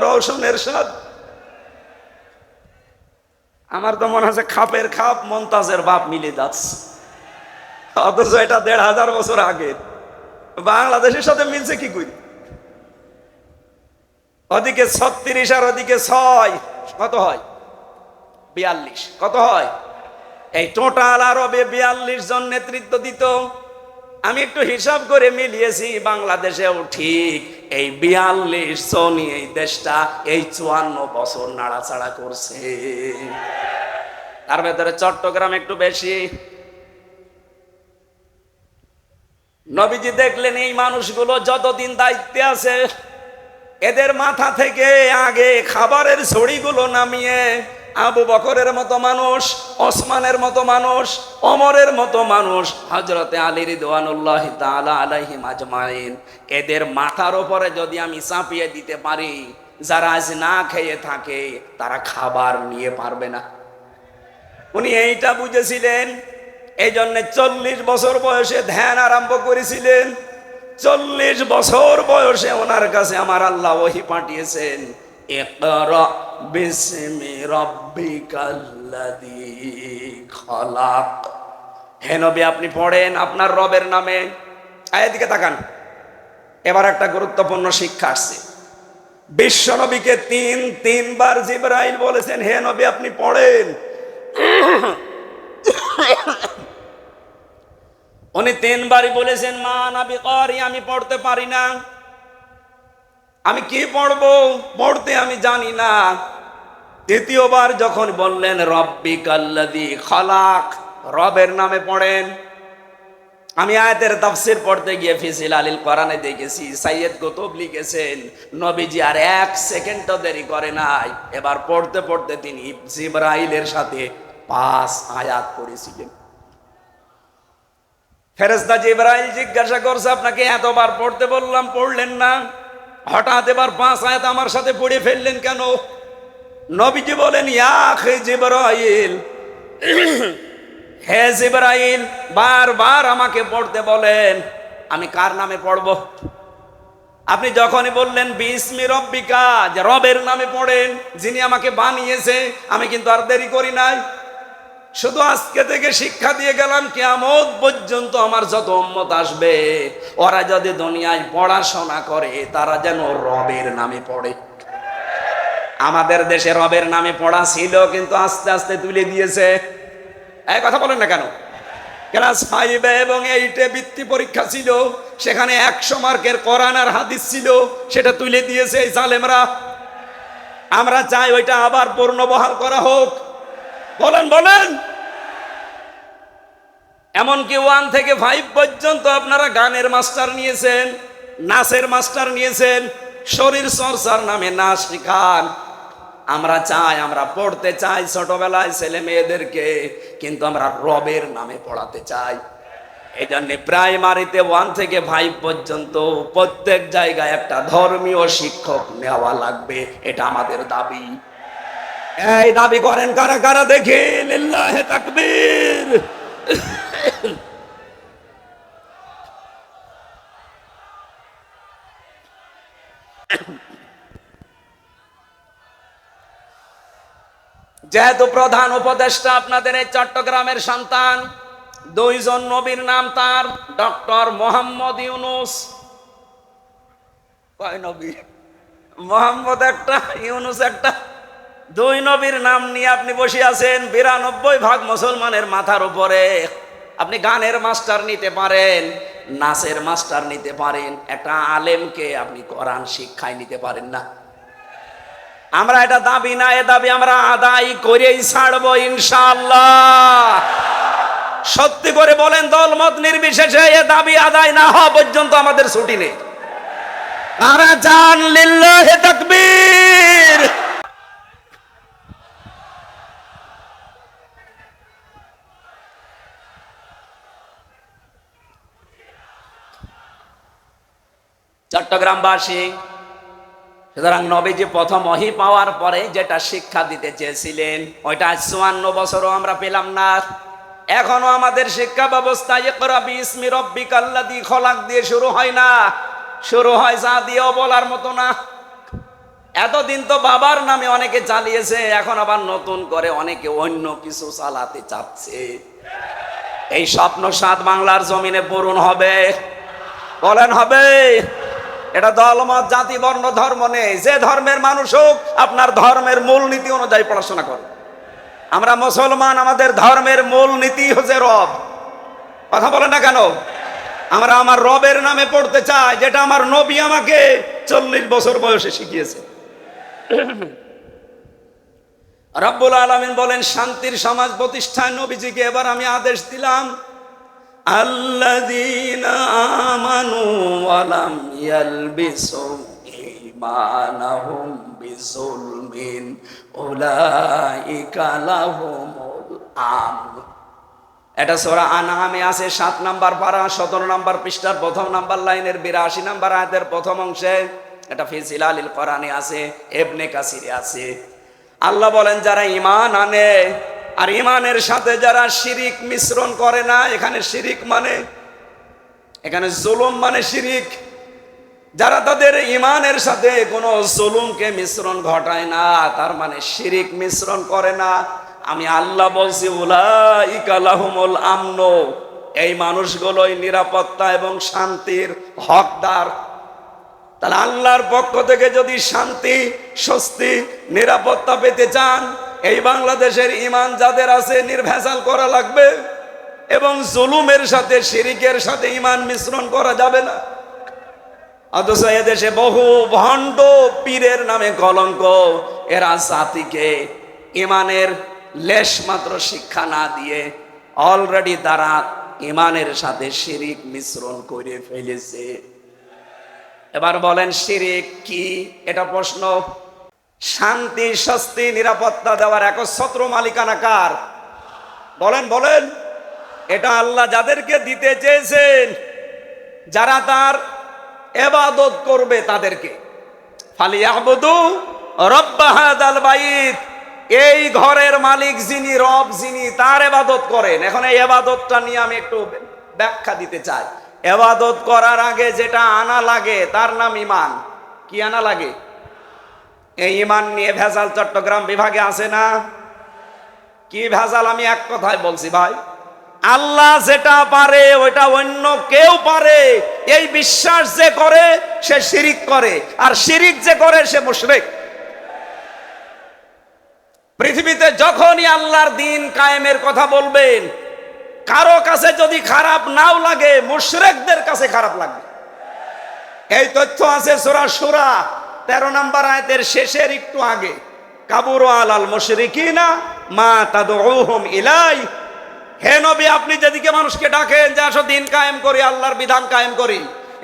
রওশন এরশাদ। আমার তো মনে হচ্ছে খাপের খাপ মমতাজের বাপ মিলে যাচ্ছে, অথচ এটা 1500 বছর আগে। বাংলাদেশের সাথে মিলছে কি করি? ওদিকে 36 আর ওদিকে 6, কত হয়? 42। কত হয়? এই টোটাল আরবে 42 জন নেতৃত্ব দিত। আমি একটু হিসাব করে মিলিয়েছি, বাংলাদেশেও ঠিক এই 42 জনই এই দেশটা এই 54 বছর নাড়াচাড়া করছে। তার ভেতরে চট্টগ্রাম একটু বেশি। নবীজি দেখলেন এই মানুষগুলো যতদিন দায়িত্বে আছে, এদের মাথা থেকে আগে খাবারের ছড়িগুলো নামিয়ে আবু বকরের মতো মানুষ, ওসমানের মতো মানুষ, ওমরের মতো মানুষ, হযরতে আলী রিদওয়ানুল্লাহি তাআলা আলাইহিম আজমাইন, এদের মাথার উপরে যদি আমি চাপিয়ে দিতে পারি, যারা আজ না খেয়ে থাকে তারা খাবার নিয়ে পারবে না। উনি এইটা বুঝেছিলেন, এই জন্য 40 বছর বয়সে ধ্যান আরম্ভ করেছিলেন। 40 বছর বয়সে ওনার কাছে আমার আল্লাহ ওহী পাঠিয়েছেন, ইকরা বিসমি রাব্বিকাল্লাযী খলাক। হে নবী, আপনি পড়েন আপনার রবের নামে। এদিকে তাকান, এবার একটা গুরুত্বপূর্ণ শিক্ষা আসছে। বিশ্ব নবীকে তিনবার জিবরাইল বলেছেন, হে নবী আপনি পড়েন। উনি 3 বারই বলেছেন, মা নবী করি, আমি পড়তে পারি না, আমি কি পড়বো, পড়তে আমি জানি না। 3য়বার যখন বললেন রব্বিকাল্লাযী খলাক, রবের নামে পড়েন। আমি আয়াতের তাফসীর পড়তে গিয়ে ফিসিল আলিল কোরআনে দেখেছি, সাইয়েদ কুতুব লিখেছেন, নবীজি আর 1 সেকেন্ডও দেরি করে নাই, এবার পড়তে পড়তে তিনি জিবরাইলের সাথে 5 আয়াত পড়েছিলেন। ফেরেশতা জিবরাইল জিজ্ঞাসা করছে, আপনাকে এতবার পড়তে বললাম পড়লেন না, হঠাৎ এবার 5 আয়াত আমার সাথে পড়ে ফেললেন কেন? নবীজি বলেন, ইয়া আখি জিবরাইল, হে জিবরাইল, বারবার আমাকে পড়তে বলেন, আমি কার নামে পড়ব? আপনি যখনই বললেন বিসমি রব্বিকা, যে রবের নামে পড়েন, যিনি আমাকে বানিয়েছে, আমি কিন্তু আর দেরি করি নাই। শুধু আজকে থেকে শিক্ষা দিয়ে গেলাম, কিয়ামত পর্যন্ত আমার যত উম্মত আসবে, ওরা যদি দুনিয়ায় পড়াশোনা করে, তারা যেন রবের নামে পড়ে। আমাদের দেশে রবের নামে পড়া ছিল, কিন্তু আস্তে আস্তে তুলে দিয়েছে। এই কথা বলেন না কেন? ক্লাস 5 এবং 8 বৃত্তি পরীক্ষা ছিল, সেখানে 100 মার্কের কোরআন আর হাদিস ছিল, সেটা তুলে দিয়েছে এই জালেমরা। আমরা চাই ওইটা আবার পূর্ণবহাল করা হোক। বলেন বলেন। এমনকি 1 থেকে 5 পর্যন্ত আপনারা গানের মাস্টার নিয়েছেন, নাচের মাস্টার নিয়েছেন, শরীর চর্চার নামে নাচ শেখান। আমরা চাই, আমরা পড়তে চাই ছোটবেলায় ছেলে মেয়েদেরকে, কিন্তু আমরা রবের নামে পড়াতে চাই। এই জন্য প্রাইমারিতে 1 থেকে 5 পর্যন্ত প্রত্যেক জায়গায় একটা ধর্মীয় শিক্ষক নেওয়া লাগবে, এটা আমাদের দাবি। এই দাবি করেন কারা কারা দেখে? লিল্লাহে তাকবীর। যেহেতু প্রধান উপদেষ্টা আপনাদের এই চট্টগ্রামের সন্তান, 2 জন নবীর নাম তার, ডক্টর মোহাম্মদ ইউনুস। কয় নবী? মোহাম্মদ একটা, ইউনুস একটা। 2 নবীর নাম নিয়ে আপনি বসে আছেন। 92% মুসলমানের মাথার উপরে। আপনি গানের মাস্টার নিতে পারেন, নাচের মাস্টার নিতে পারেন, একটা আলেমকে আপনি কোরআন শিক্ষায় নিতে পারেন না। আমরা এটা দাবি না, এ দাবি আমরা আদায় করেই ছাড়বো ইনশাআল্লাহ। সত্যি করে বলেন, দলমত নির্বিশেষে এ দাবি আদায় না হওয়া পর্যন্ত আমাদের ছুটি নেই। আরে জান, লিল্লাহে তাকবীর। চট্টগ্রামবাসী, সুতরাং নবীজি প্রথম ওহী পাওয়ার পরে যেটা শিক্ষা দিতে চেয়েছিলেন, ওইটা 54 বছরও আমরা পেলাম না। এখনো আমাদের শিক্ষা ব্যবস্থা ইকরা বিসমি রাব্বিকাল্লাযী খলাক দিয়ে শুরু হয় না, শুরু হয় যা দিয়েও বলার মতো না। এতদিন তো বাবার নামে অনেকে চালিয়েছে, এখন আবার নতুন করে অনেকে অন্য কিছু চালাতে চাচ্ছে। এই স্বপ্ন 7 বাংলার জমিনে পূরণ হবে। বলেন হবে? এটা দলমত জাতি বর্ণ ধর্ম নেই, যে ধর্মের মানুষ হোক, আপনার ধর্মের মূল নীতি অনুযায়ী পড়াশোনা করে। আমরা মুসলমান, আমাদের ধর্মের মূল নীতি হচ্ছে রব। কথা বলেন না কেন? আমরা আমার রবের নামে পড়তে চাই, যেটা আমার নবী আমাকে 40 বছর বয়সে শিখিয়েছে। রব্বুল আলামিন বলেন, শান্তির সমাজ প্রতিষ্ঠায় নবীজিকে এবার আমি আদেশ দিলাম, আল্লাযীনা আমানু ওয়া লাম ইয়ালবিসু ঈমানাহুম বিযুলমিন উলাইকা লাহুমুল আমন। এটা সূরা আনআমে আছে 7 নাম্বার পারা 17 নাম্বার পৃষ্ঠার প্রথম নাম্বার লাইনের 82 নাম্বার আয়াতের প্রথম অংশে। এটা ফি জিলালিল কোরআনে আছে, ইবনে কাসিরে আছে। আল্লাহ বলেন যারা ঈমান আনে আর ঈমানের সাথে যারা শিরিক মিশ্রণ করে না, এখানে শিরিক মানে এখানে জুলুম মানে শিরিক, যারা তাদের ঈমানের সাথে কোনো জুলুমকে মিশ্রণ ঘটায় না, তার মানে শিরিক মিশ্রণ করে না, আমি আল্লাহ বলছি উলাইকা লাহুমুল আমন, এই মানুষগুলোই নিরাপত্তা এবং শান্তির হকদার। তাহলে আল্লাহর পক্ষ থেকে যদি শান্তি, স্বস্তি, নিরাপত্তা পেতে চান, এই বাংলাদেশের ঈমান যাদের আছে নির্ভেজাল করা লাগবে, এবং জুলুমের সাথে শিরিকের সাথে ঈমান মিশ্রণ করা যাবে না। অথচ এদেশে বহু ভণ্ড পীরের নামে কলঙ্ক, এরা জাতিকে ঈমানের লেশ মাত্র শিক্ষা না দিয়ে অলরেডি তারা ঈমানের সাথে শিরিক মিশ্রণ করে ফেলেছে। এবার বলেন শিরিক কি? এটা প্রশ্ন। শান্তি, স্বস্তি, নিরাপত্তা দেওয়ার একচ্ছত্র মালিকানা কার? বলেন বলেন। এটা আল্লাহ যাদেরকে দিতে চেয়েছেন, যারা তার ইবাদত করবে তাদেরকে। ফালিয়াবুদু রব্ব হাযাল বাইত, এই ঘরের মালিক যিনি, রব যিনি, তার ইবাদত করেন। এখন এই ইবাদতটা নিয়ে আমি একটু ব্যাখ্যা দিতে চাই। ইবাদত করার আগে যেটা আনা লাগে তার নাম ঈমান। কি আনা লাগে? এই ঈমান নিয়ে ভেজাল চট্টগ্রাম বিভাগে আছে না? কি ভেজাল? আমি এক কথায় বলছি ভাই, আল্লাহ যেটা পারে ওইটা অন্য কেউ পারে, এই বিশ্বাস যে করে সে শিরিক করে, আর শিরিক যে করে সে মুশরিক। পৃথিবীতে যখনই আল্লাহর দ্বীন কায়েমের কথা বলবেন, কারো কাছে যদি খারাপ নাও লাগে, মুশরিকদের কাছে খারাপ লাগবে। এই তথ্য আছে সূরা শূরা 13 নম্বর আয়াতের শেষের একটু আগে। কাবুরু আলাল মুশরিকিনা মা তাদউহুম ইলাই। হে নবী, আপনি যেদিকে মানুষকে ডাকেন যে আসো দ্বীন কায়েম করি, আল্লাহর বিধান কায়েম করি,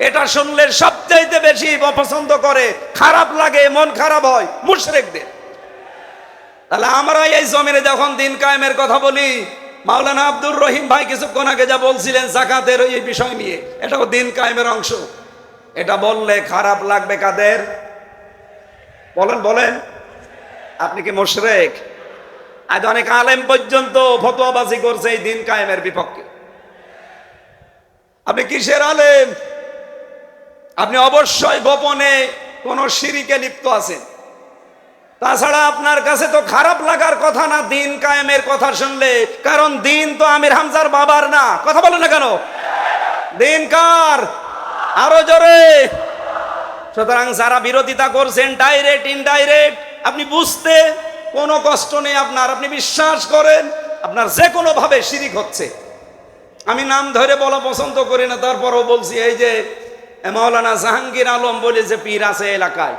এটা শুনলে সবচাইতে বেশি অপছন্দ করে, খারাপ লাগে, মন খারাপ হয় মুশরিকদের। তাহলে আমরা এই জমিনে যখন দ্বীন কায়েমের কথা বলি, মাওলানা আব্দুর রহিম ভাই কিছুক্ষণ আগে যা বলছিলেন যাকাতের এই বিষয় নিয়ে, এটাও দ্বীন কায়েমের অংশ। এটা বললে খারাপ লাগবে কাদের? বলেন বলেন। আপনি কি মুশরিক? আজ অনেক আলেম পর্যন্ত ফতোয়াবাজি করছে এই দ্বীন কায়েমের বিপক্ষে। আপনি কিসের আলেম? আপনি অবশ্যই গোপনে কোন শিরিকে লিপ্ত আছেন। তাছাড়া আপনার কাছে তো খারাপ লাগার কথা না দ্বীন কায়েমের কথা শুনলে, কারণ দ্বীন তো আমির হামজার বাবার না। কথা বলেন না কেন? দ্বীন কার? আরো জোরে। সুতরাং যারা বিরোধিতা করছেন ডাইরেক্ট ইনডাইরেক্ট, আপনি বুঝতে কোনো কষ্ট নেই আপনার, আপনি বিশ্বাস করেন আপনার যে কোনো ভাবে শিরিক হচ্ছে। আমি নাম ধরে বলা পছন্দ করি না, তারপরও বলছি। এই যে মাওলানা জাহাঙ্গীর আলম বলে যে পীর আছে এলাকায়,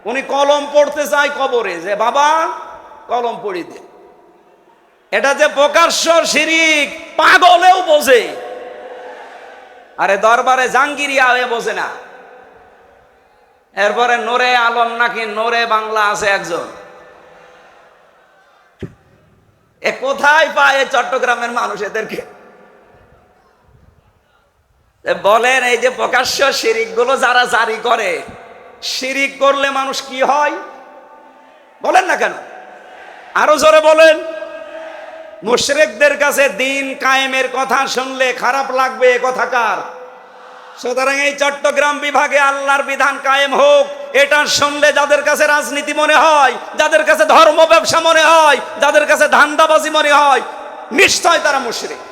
উনি কলম পড়তে চায় কবরে, যে বাবা কলম পড়ি দে। এটা যে প্রকাশ্য শিরিক পাগলেও বোঝে, আরে দরবারে জাহাঙ্গীরিয়া হয়ে বোঝে না। এরপরে নোরে আলম নাকি নোরে বাংলা আছে একজন, এ কোথায় পায় চট্টগ্রামের মানুষ এদেরকে? বলেন, এই যে প্রকাশ্য শিরিক গুলো যারা জারি করে, শিরিক করলে মানুষ কি হয় বলেন না কেন? আরো জোরে বলেন। মুশরিকদের কাছে দ্বীন কায়েমের কথা শুনলে খারাপ লাগবে, এ কথা কার? সুতরাং এই চট্টগ্রাম বিভাগে আল্লাহর বিধান কায়েম হোক, এটা শুনলে যাদের কাছে রাজনীতি মনে হয়, যাদের কাছে ধর্ম ব্যবসা মনে হয়, যাদের কাছে ধান্দাবাজি মনে হয়, নিশ্চয় তারা মুশরিক।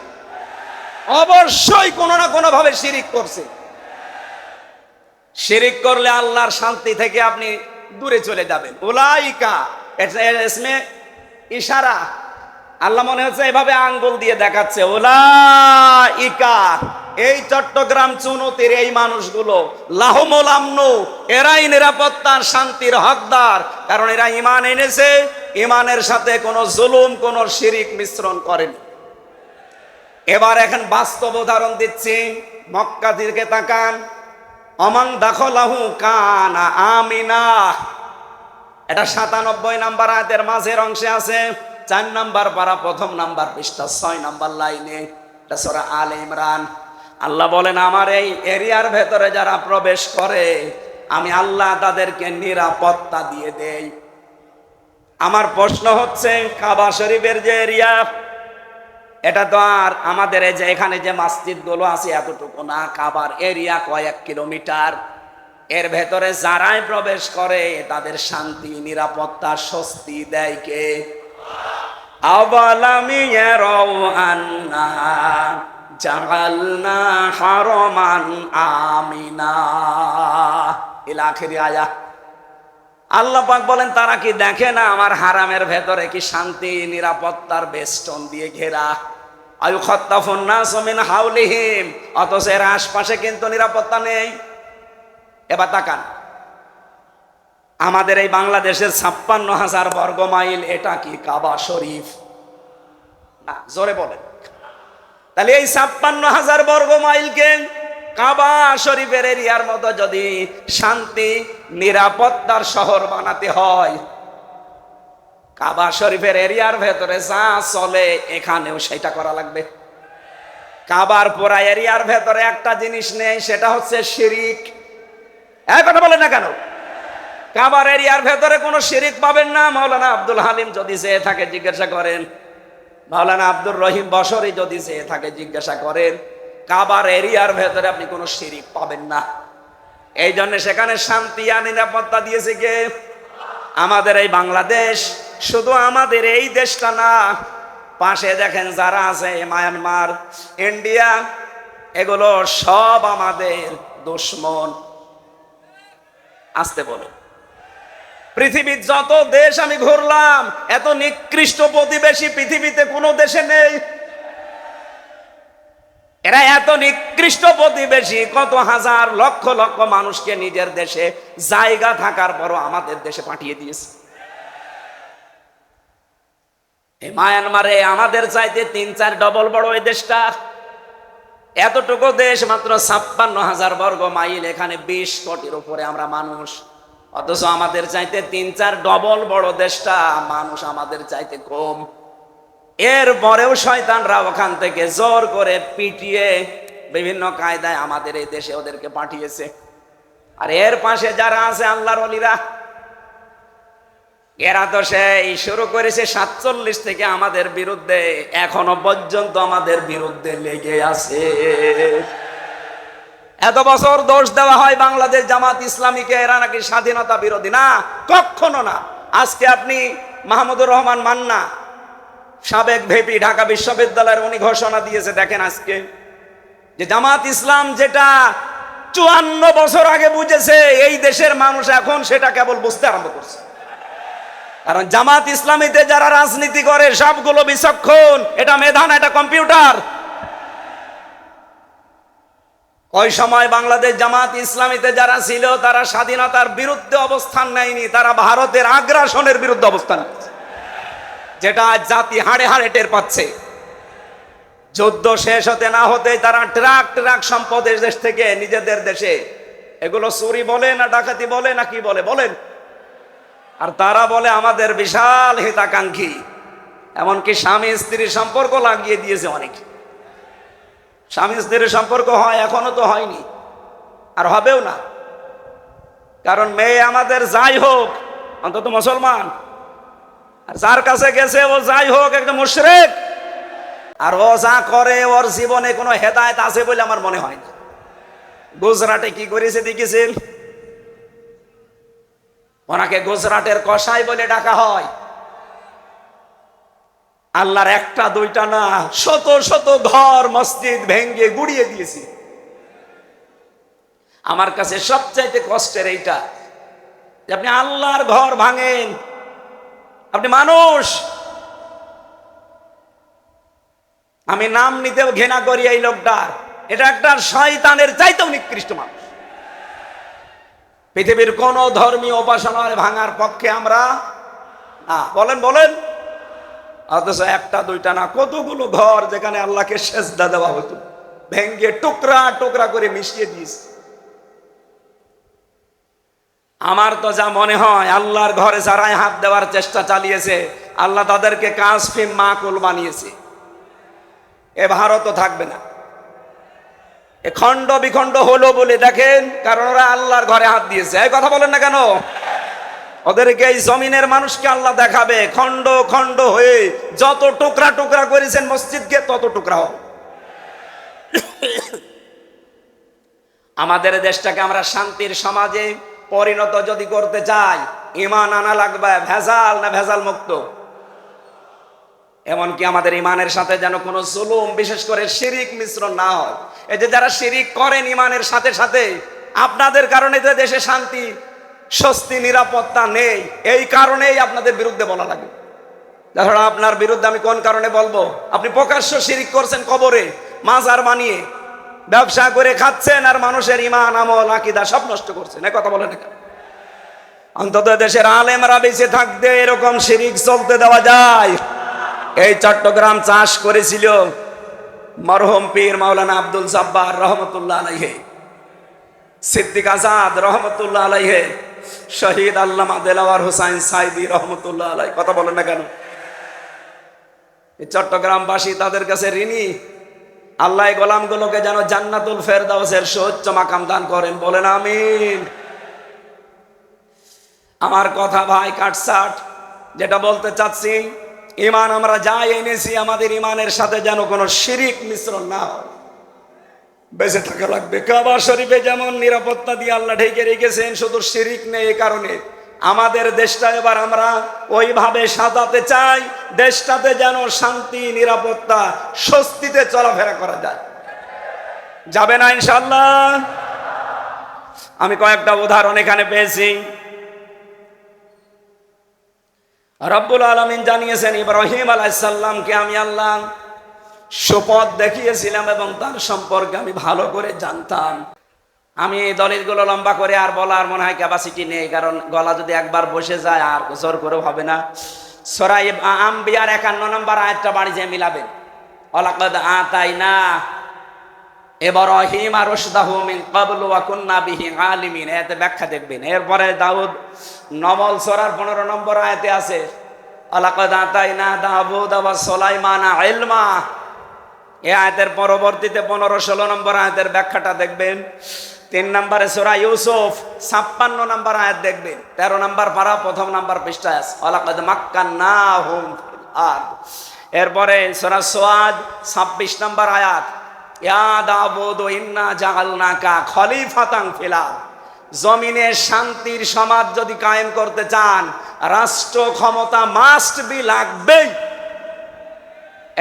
অবশ্যই কোনো না কোনো ভাবে শিরিক করছে। শিরিক করলে আল্লাহর শান্তি থেকে আপনি দূরে চলে যাবেন। উলাইকা ইসমে ইশারা, আল্লাহ মনে হচ্ছে এভাবে আঙ্গুল দিয়ে দেখাচ্ছে। উলাইকা, এই চট্টগ্রাম চুনতির এই মানুষগুলো, লাহুমুল আমনু, এরাই নিরাপত্তার শান্তির হকদার, কারণ এরা ঈমান এনেছে, ঈমানের সাথে কোনো জুলুম, কোনো শিরিক মিশ্রণ করেনি। এবার এখন বাস্তব উদাহরণ দিচ্ছি। মক্কা দিকে তাকান, অমাং দাখলাহু কানা আমিনা। এটা 97 নাম্বার আয়াতের মাঝের অংশে আছে, 4 নাম্বার পারা, 1ম নাম্বার পৃষ্ঠা, 6 নাম্বার লাইনে। এটা সূরা আলে ইমরান। আল্লাহ বলেন, আমার এই এরিয়ার ভেতরে যারা প্রবেশ করে আমি আল্লাহ তাদেরকে নিরাপত্তা দিয়ে দেই। আমার প্রশ্ন হচ্ছে, কাবা শরীফের যে এরিয়া, এটা তো আর আমাদের এই যে এখানে যে মসজিদগুলো আছে এতটুকু না, কাবার এরিয়া কয়েক কিলোমিটার। এর ভেতরে যারাই প্রবেশ করে তাদের শান্তি, নিরাপত্তা, স্বস্তি দেয় কে? আওয়ালাম ইয়ারাউ আন্না জাআলনা হারামান আমিনা ইলা আখির আয়া। আল্লাহ পাক বলেন, তারা কি দেখে না আমার হারামের ভেতরে কি শান্তি, নিরাপত্তার বেষ্টন দিয়ে ঘেরা। আয়ুখাত্তাফুন নাসু মিন হাওলিহিম, অথচ এর আশপাশে কিন্তু নিরাপত্তা নেই। এবার তাকান, আমাদের এই বাংলাদেশের 56,000 বর্গ মাইল, এটা কি কাবা শরীফ? না, জোরে বলেন। তাহলে এই 56,000 বর্গ মাইলকে কাবা শরীফের এরিয়ার মতো যদি শান্তি, নিরাপত্তার শহর বানাতে হয়, কাবা শরীফের এরিয়ার ভেতরে যা চলে এখানেও সেটা করা লাগবে। কাবার পুরা এরিয়ার ভেতরে একটা জিনিস নেই, সেটা হচ্ছে শিরিক। এই কথা বলেন না কেন? কাবার এরিয়ার ভেতরে কোনো শিরিক পাবেন না। মাওলানা আব্দুল হালিম যদি যেয়ে থাকে জিজ্ঞাসা করেন, মাওলানা আব্দুর রহিম বসরি যদি যেয়ে থাকে জিজ্ঞাসা করেন, কাবার এরিয়ার ভেতরে আপনি কোনো শিরিক পাবেন না। এই জন্য সেখানে শান্তি আর নিরাপত্তা দিয়েছে কে? আমাদের এই বাংলাদেশ। শুধু আমাদের এই দেশটা না, পাশে দেখেন যারা আছে, মায়ানমার, ইন্ডিয়া, এগুলো সব আমাদের দুশ্মন। আসতে বলো। পৃথিবীর যত দেশ আমি ঘুরলাম, এত নিকৃষ্ট প্রতিবেশী পৃথিবীতে কোনো দেশে নেই। এরা এত নিকৃষ্ট প্রতিবেশী, কত হাজার লক্ষ লক্ষ মানুষকে নিজের দেশে জায়গা থাকার পরও আমাদের দেশে পাঠিয়ে দিয়েছে। এই মায়ানমারে আমাদের চাইতে 3-4 ডবল বড় এই দেশটা। এতটুকু দেশ, মাত্র 56,000 বর্গ মাইল, এখানে 20 কোটির উপরে আমরা মানুষ। অথচ আমাদের চাইতে 3-4 ডবল বড় দেশটা, মানুষ আমাদের চাইতে কম। এরপরেও শয়তানরা ওখান থেকে জোর করে পিটিয়ে বিভিন্ন কায়দায় আমাদের এই দেশে ওদেরকে পাঠিয়েছে। আর এর পাশে যারা আছে আল্লাহর ওলিরা, এরা তো সেই শুরু করেছে 47 থেকে আমাদের বিরুদ্ধে, এখনো পর্যন্ত আমাদের বিরুদ্ধে লেগে আছে। এত বছর দোষ দেওয়া হয় বাংলাদেশ জামাত ইসলামীকে, এরা নাকি স্বাধীনতা বিরোধী। না, কখনো না। আজকে আপনি মাহমুদুর রহমান মান্না, সাবেক ভিপি ঢাকা বিশ্ববিদ্যালয়ের, উনি ঘোষণা দিয়েছে, দেখেন আজকে, যে জামাত ইসলাম যেটা 54 বছর আগে বুঝেছে, এই দেশের মানুষ এখন সেটা কেবল বুঝতে আরম্ভ করছে। কারণ জামাত ইসলামীতে যারা রাজনীতি করে সবগুলো বিচক্ষণ। এটা মেধা না, এটা কম্পিউটার। ওই সময় বাংলাদেশ জামাত ইসলামীতে যারা ছিল তারা স্বাধীনতার বিরুদ্ধে অবস্থান নেয়নি, তারা ভারতের আগ্রাসনের বিরুদ্ধে অবস্থান নিয়েছে, যেটা আজ জাতি হাড়ে হাড়ে টের পাচ্ছে। যুদ্ধ শেষ হতে না হতেই তারা ট্রাক ট্রাক সম্পদ দেশ থেকে নিজেদের দেশে, এগুলো চুরি বলে না ডাকাতি বলে না কি বলে বলেন, আর তারা বলে আমাদের বিশাল হিতাকাঙ্ক্ষী। এমনকি স্বামী স্ত্রীর সম্পর্ক লাগিয়ে দিয়েছে অনেক। স্বামী স্ত্রীর সম্পর্ক হয়, এখনো তো হয়নি, আর হবেও না। কারণ মেয়ে আমাদের যাই হোক অন্তত মুসলমান, আর যার কাছে গেছে ও যাই হোক একটা মুশরিক, আর ও যা করে ওর জীবনে কোনো হেদায়েত আছে বলে আমার মনে হয় না। গুজরাটে কি করেছে দেখেছেন? ওনাকে গুজরাটের কসাই বলে ডাকা হয়। আল্লাহর একটা দুইটা না, শত শত ঘর মসজিদ ভেঙ্গে গুড়িয়ে দিয়েছে। আমার কাছে সবচাইতে কষ্টের এইটা, যে আপনি আল্লাহর ঘর ভাঙেন, আপনি মানুষ। আমি নাম নিতেও ঘৃণা করি এই লোকটার। এটা একটা শয়তানের চাইতেও নিকৃষ্ট মানুষ। পৃথিবীর কোন ধর্মীয় উপাসনার ভাঙার পক্ষে আমরা না, বলেন বলেন। অথচ একটা দুইটা না, কতগুলো ঘর যেখানে আল্লাহকে সেজদা দেওয়া হতো ভেঙ্গে টুকরা টুকরা করে মিশিয়ে দিয়েছে। আমার তো যা মনে হয় আল্লাহর ঘরে যারাই হাত দেওয়ার চেষ্টা চালিয়েছে আল্লাহ তাদেরকে কাসফি মাকুল বানিয়েছে। এ ভারতও থাকবে না। এ খণ্ড বিখণ্ড হলো বলে দেখেন, কারণ ওরা আল্লাহর ঘরে হাত দিয়েছে। এই কথা বলেন না কেন? ওদেরকে এই জমিনের মানুষকে আল্লাহ দেখাবে খণ্ড খণ্ড হয়ে, যত টুকরা টুকরা করেছেন মসজিদকে তত টুকরা হবে। আমাদের দেশটাকে আমরা শান্তির সমাজে পরিণত যদি করতে চাই, ঈমান আনা লাগবে ভেজাল না ভেজাল মুক্ত। এমনকি আমাদের ঈমানের সাথে যেন কোনো জুলুম, বিশেষ করে শিরিক মিশ্রণ না হয়। এই যে যারা শিরিক করেন ঈমানের সাথে সাথে, আপনাদের কারণে যে দেশে শান্তি, স্বস্তি, নিরাপত্তা নেই, এই কারণেই আপনাদের বিরুদ্ধে বলা লাগে। তাছাড়া আপনার বিরুদ্ধে আমি কোন কারণে বলবো? আপনি প্রকাশ্য শিরিক করছেন, কবরে মাজার বানিয়ে ব্যবসা করে খাচ্ছেন, আর মানুষের ঈমান, আমল, আকীদা সব নষ্ট করছেন। এই কথা বলেন না। অন্তত দেশের আলেমরা বেঁচে থাকতে এরকম শিরিক চলতে দেওয়া যায়? এই চট্টগ্রাম চাষ করেছিল মরহুম পীর মাওলানা আব্দুল জব্বার রহমতুল্লাহ আলাইহি, সিদ্দিক আজাদ রহমতুল্লাহ আলাইহি, শহীদ আল্লামা দেলাওয়ার হোসাইন সাইদি রহমতুল্লাহ আলাইহি। কথা বলেন না কেন? এই চট্টগ্রামবাসী তাদের কাছে ঋণী। আল্লাহ গোলামগুলোকে যেন জান্নাতুল ফেরদাউসের সর্বোচ্চ মাকাম দান করেন, বলেন আমিন। আমার কথা ভাই কাটসাট, যেটা বলতে চাচ্ছি, ঈমান আমরা যাই এনেছি, আমাদের ঈমানের সাথে যেন কোনো শিরিক মিশ্রণ না হয়। বেঁচে থাকা লাগবে। কাবা শরীফে যেমন নিরাপত্তা দিয়ে আল্লাহ ঢেকে রেখেছেন, শুধু শিরিক নেই। এই কারণে আমাদের দেশটা এবার আমরা ওইভাবে সাজাতে চাই, দেশটাতে যেন শান্তি, নিরাপত্তা, স্বস্তিতে চলাফেরা করা যায়। যাবে না ইনশাআল্লাহ? আমি কয়েকটা উদাহরণ এখানে পেয়েছি। রব্বুল আলামিন জানিয়েছেন, ইব্রাহিম আলাইহিস সালামকে আমি আল্লাহ সুপথ দেখিয়েছিলাম এবং তার সম্পর্কে আমি ভালো করে জানতাম। আমি এই দলিলগুলো লম্বা করে আর বলার মনে হয় ক্যাপাসিটি নেই, কারণ গলা যদি একবার বসে যায় আর জোর করেও হবে না। সূরা আম্বিয়ার 51 নম্বর আয়াতটা বাড়ি যেয়ে মিলাবেন। ওয়ালাকাদ আতাইনা ইব্রাহিমা রুশদাহু মিন ক্বাবলু ওয়া কুননা বিহি আলিমিন। এতে ব্যাখ্যা দেখবেন। এরপরে দাউদ নমল সূরার 15 নম্বর আয়াতে আছে, ওয়ালাকাদ আতাইনা দাউদ ওয়া সুলাইমানা ইলমা। এই আয়াতের পরবর্তীতে 15-16 নম্বর আয়াতের ব্যাখ্যাটা দেখবেন। 3 নম্বরে সূরা ইউসুফ 56 নম্বর আয়াত দেখবেন। 13 নম্বর পারা 1ম নম্বর পৃষ্ঠায় আছে, ওয়ালাকাদ মাক্কান্নাহুম ফিল আরদ। এরপরে সূরা সুআদ 26 নম্বর আয়াত, ইয়া দাউদ ইন্না জাআলনাকা খলিফাতান ফিল আরদ। জমিনে শান্তির সমাজ যদি কায়েম করতে চান, রাষ্ট্র ক্ষমতা মাস্ট বি লাগবেই।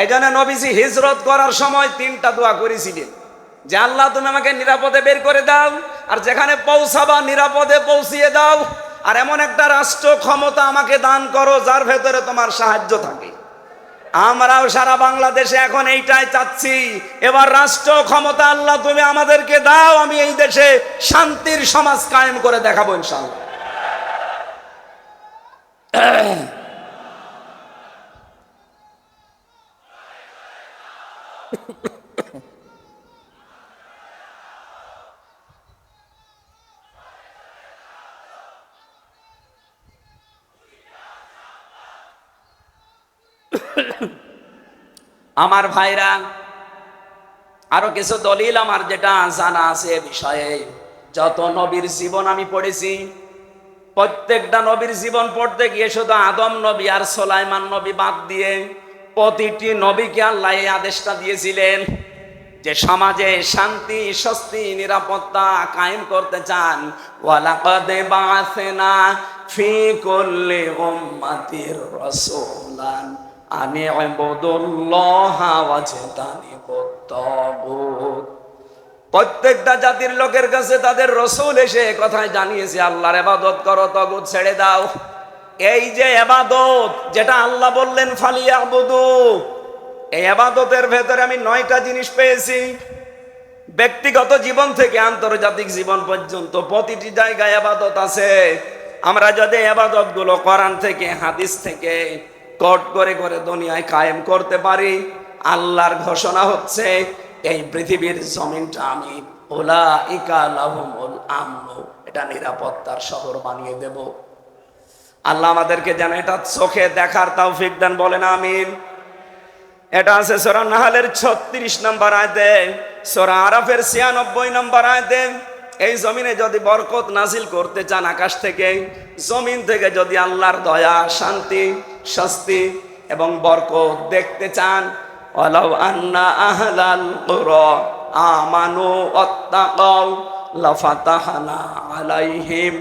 এই জন্য নবীজি হিজরত করার সময় 3টা দোয়া করেছিলেন, যে আল্লাহ তুমি আমাকে নিরাপদে বের করে দাও, আর যেখানে পৌঁছাবা নিরাপদে পৌঁছিয়ে দাও, আর এমন একটা রাষ্ট্র ক্ষমতা আমাকে দান করো যার ভেতরে তোমার সাহায্য থাকে। আমরাও সারা বাংলাদেশে এখন এইটাই চাচ্ছি। এবার রাষ্ট্র ক্ষমতা আল্লাহ তুমি আমাদেরকে দাও, আমি এই দেশে শান্তির সমাজ কায়েম করে দেখাবো ইনশাআল্লাহ। আমার ভাইরা, আরো কিছু দলিল আমার যেটা জানা আছে বিষয়ে। যত নবীর জীবন আমি পড়েছি, প্রত্যেকটা নবীর জীবন পড়তে গিয়ে শুধু আদম নবী আর সুলাইমান নবী বাদ দিয়ে প্রতিটি নবীকে আল্লাহ এই আদেশটা দিয়েছিলেন যে সমাজে শান্তি, স্বস্তি, নিরাপত্তা কায়েম করতে চান, ওয়ালাকাদ বাআসনা ফি কুল্লি উম্মাতির রাসূলান আনি ইবুদুল্লাহা ওয়াজতানিবুত তাগুত। প্রত্যেকটা জাতির লোকের কাছে তাদের রাসূল এসে কথাই জানিয়েছে, আল্লাহর ইবাদত করো, তাগুত ছেড়ে দাও। এই যে ইবাদত, যেটা আল্লাহ বললেন ফালিয়াবুদু, এই ইবাদতের ভেতরে আমি 9টা জিনিস পেয়েছি। ব্যক্তিগত জীবন থেকে আন্তর্জাতিক জীবন পর্যন্ত প্রতিটি জায়গায় ইবাদত আছে। আমরা যদি ইবাদত গুলো কোরআন থেকে, হাদিস থেকে কোট করে করে দুনিয়ায় কায়েম করতে পারি, আল্লাহর ঘোষণা হচ্ছে এই পৃথিবীর জমিনটা আমি উলাইকা লাহুমুল আমনু, এটা নিরাপত্তার শহর বানিয়ে দেব। আল্লাহ আমাদেরকে যেন এটা চোখে দেখার তৌফিক দেন, বলেন আমিন। এটা আছে সূরা নাহলের 36 নম্বর আয়াতে, সূরা আরাফের 96 নম্বর আয়াতে। এই জমিনে যদি বরকত নাজিল করতে চান আকাশ থেকে, জমিন থেকে যদি আল্লাহর দয়া, শান্তি, স্বস্তি এবং বরকত দেখতে চান, ওয়ালাউ আন্না আহলাল কুরা আমানু ওয়াত্তাকাউ লাফাতাহনা আলাইহিম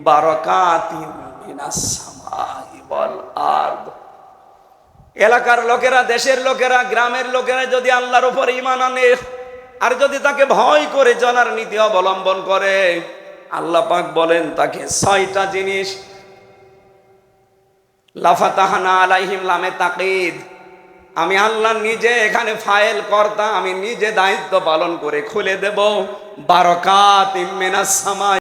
বারাকাতিন মিনাস সামাই ওয়াল আরদ। এলাকার লোকেরা, দেশের লোকেরা, গ্রামের লোকেরা যদি আল্লাহর উপর ঈমান আনে আর যদি তাকে ভয় করে চলার নীতি অবলম্বন করে, আল্লাহ পাক বলেন তাকে 6টা জিনিস, লাফাতাহনা আলাইহিম লামে তাকিদ, আমি আল্লাহ নিজে এখানে ফাইল কর্তা, আমি নিজে দায়িত্ব পালন করে খুলে দেব বারাকাতিন মিনাস সামাই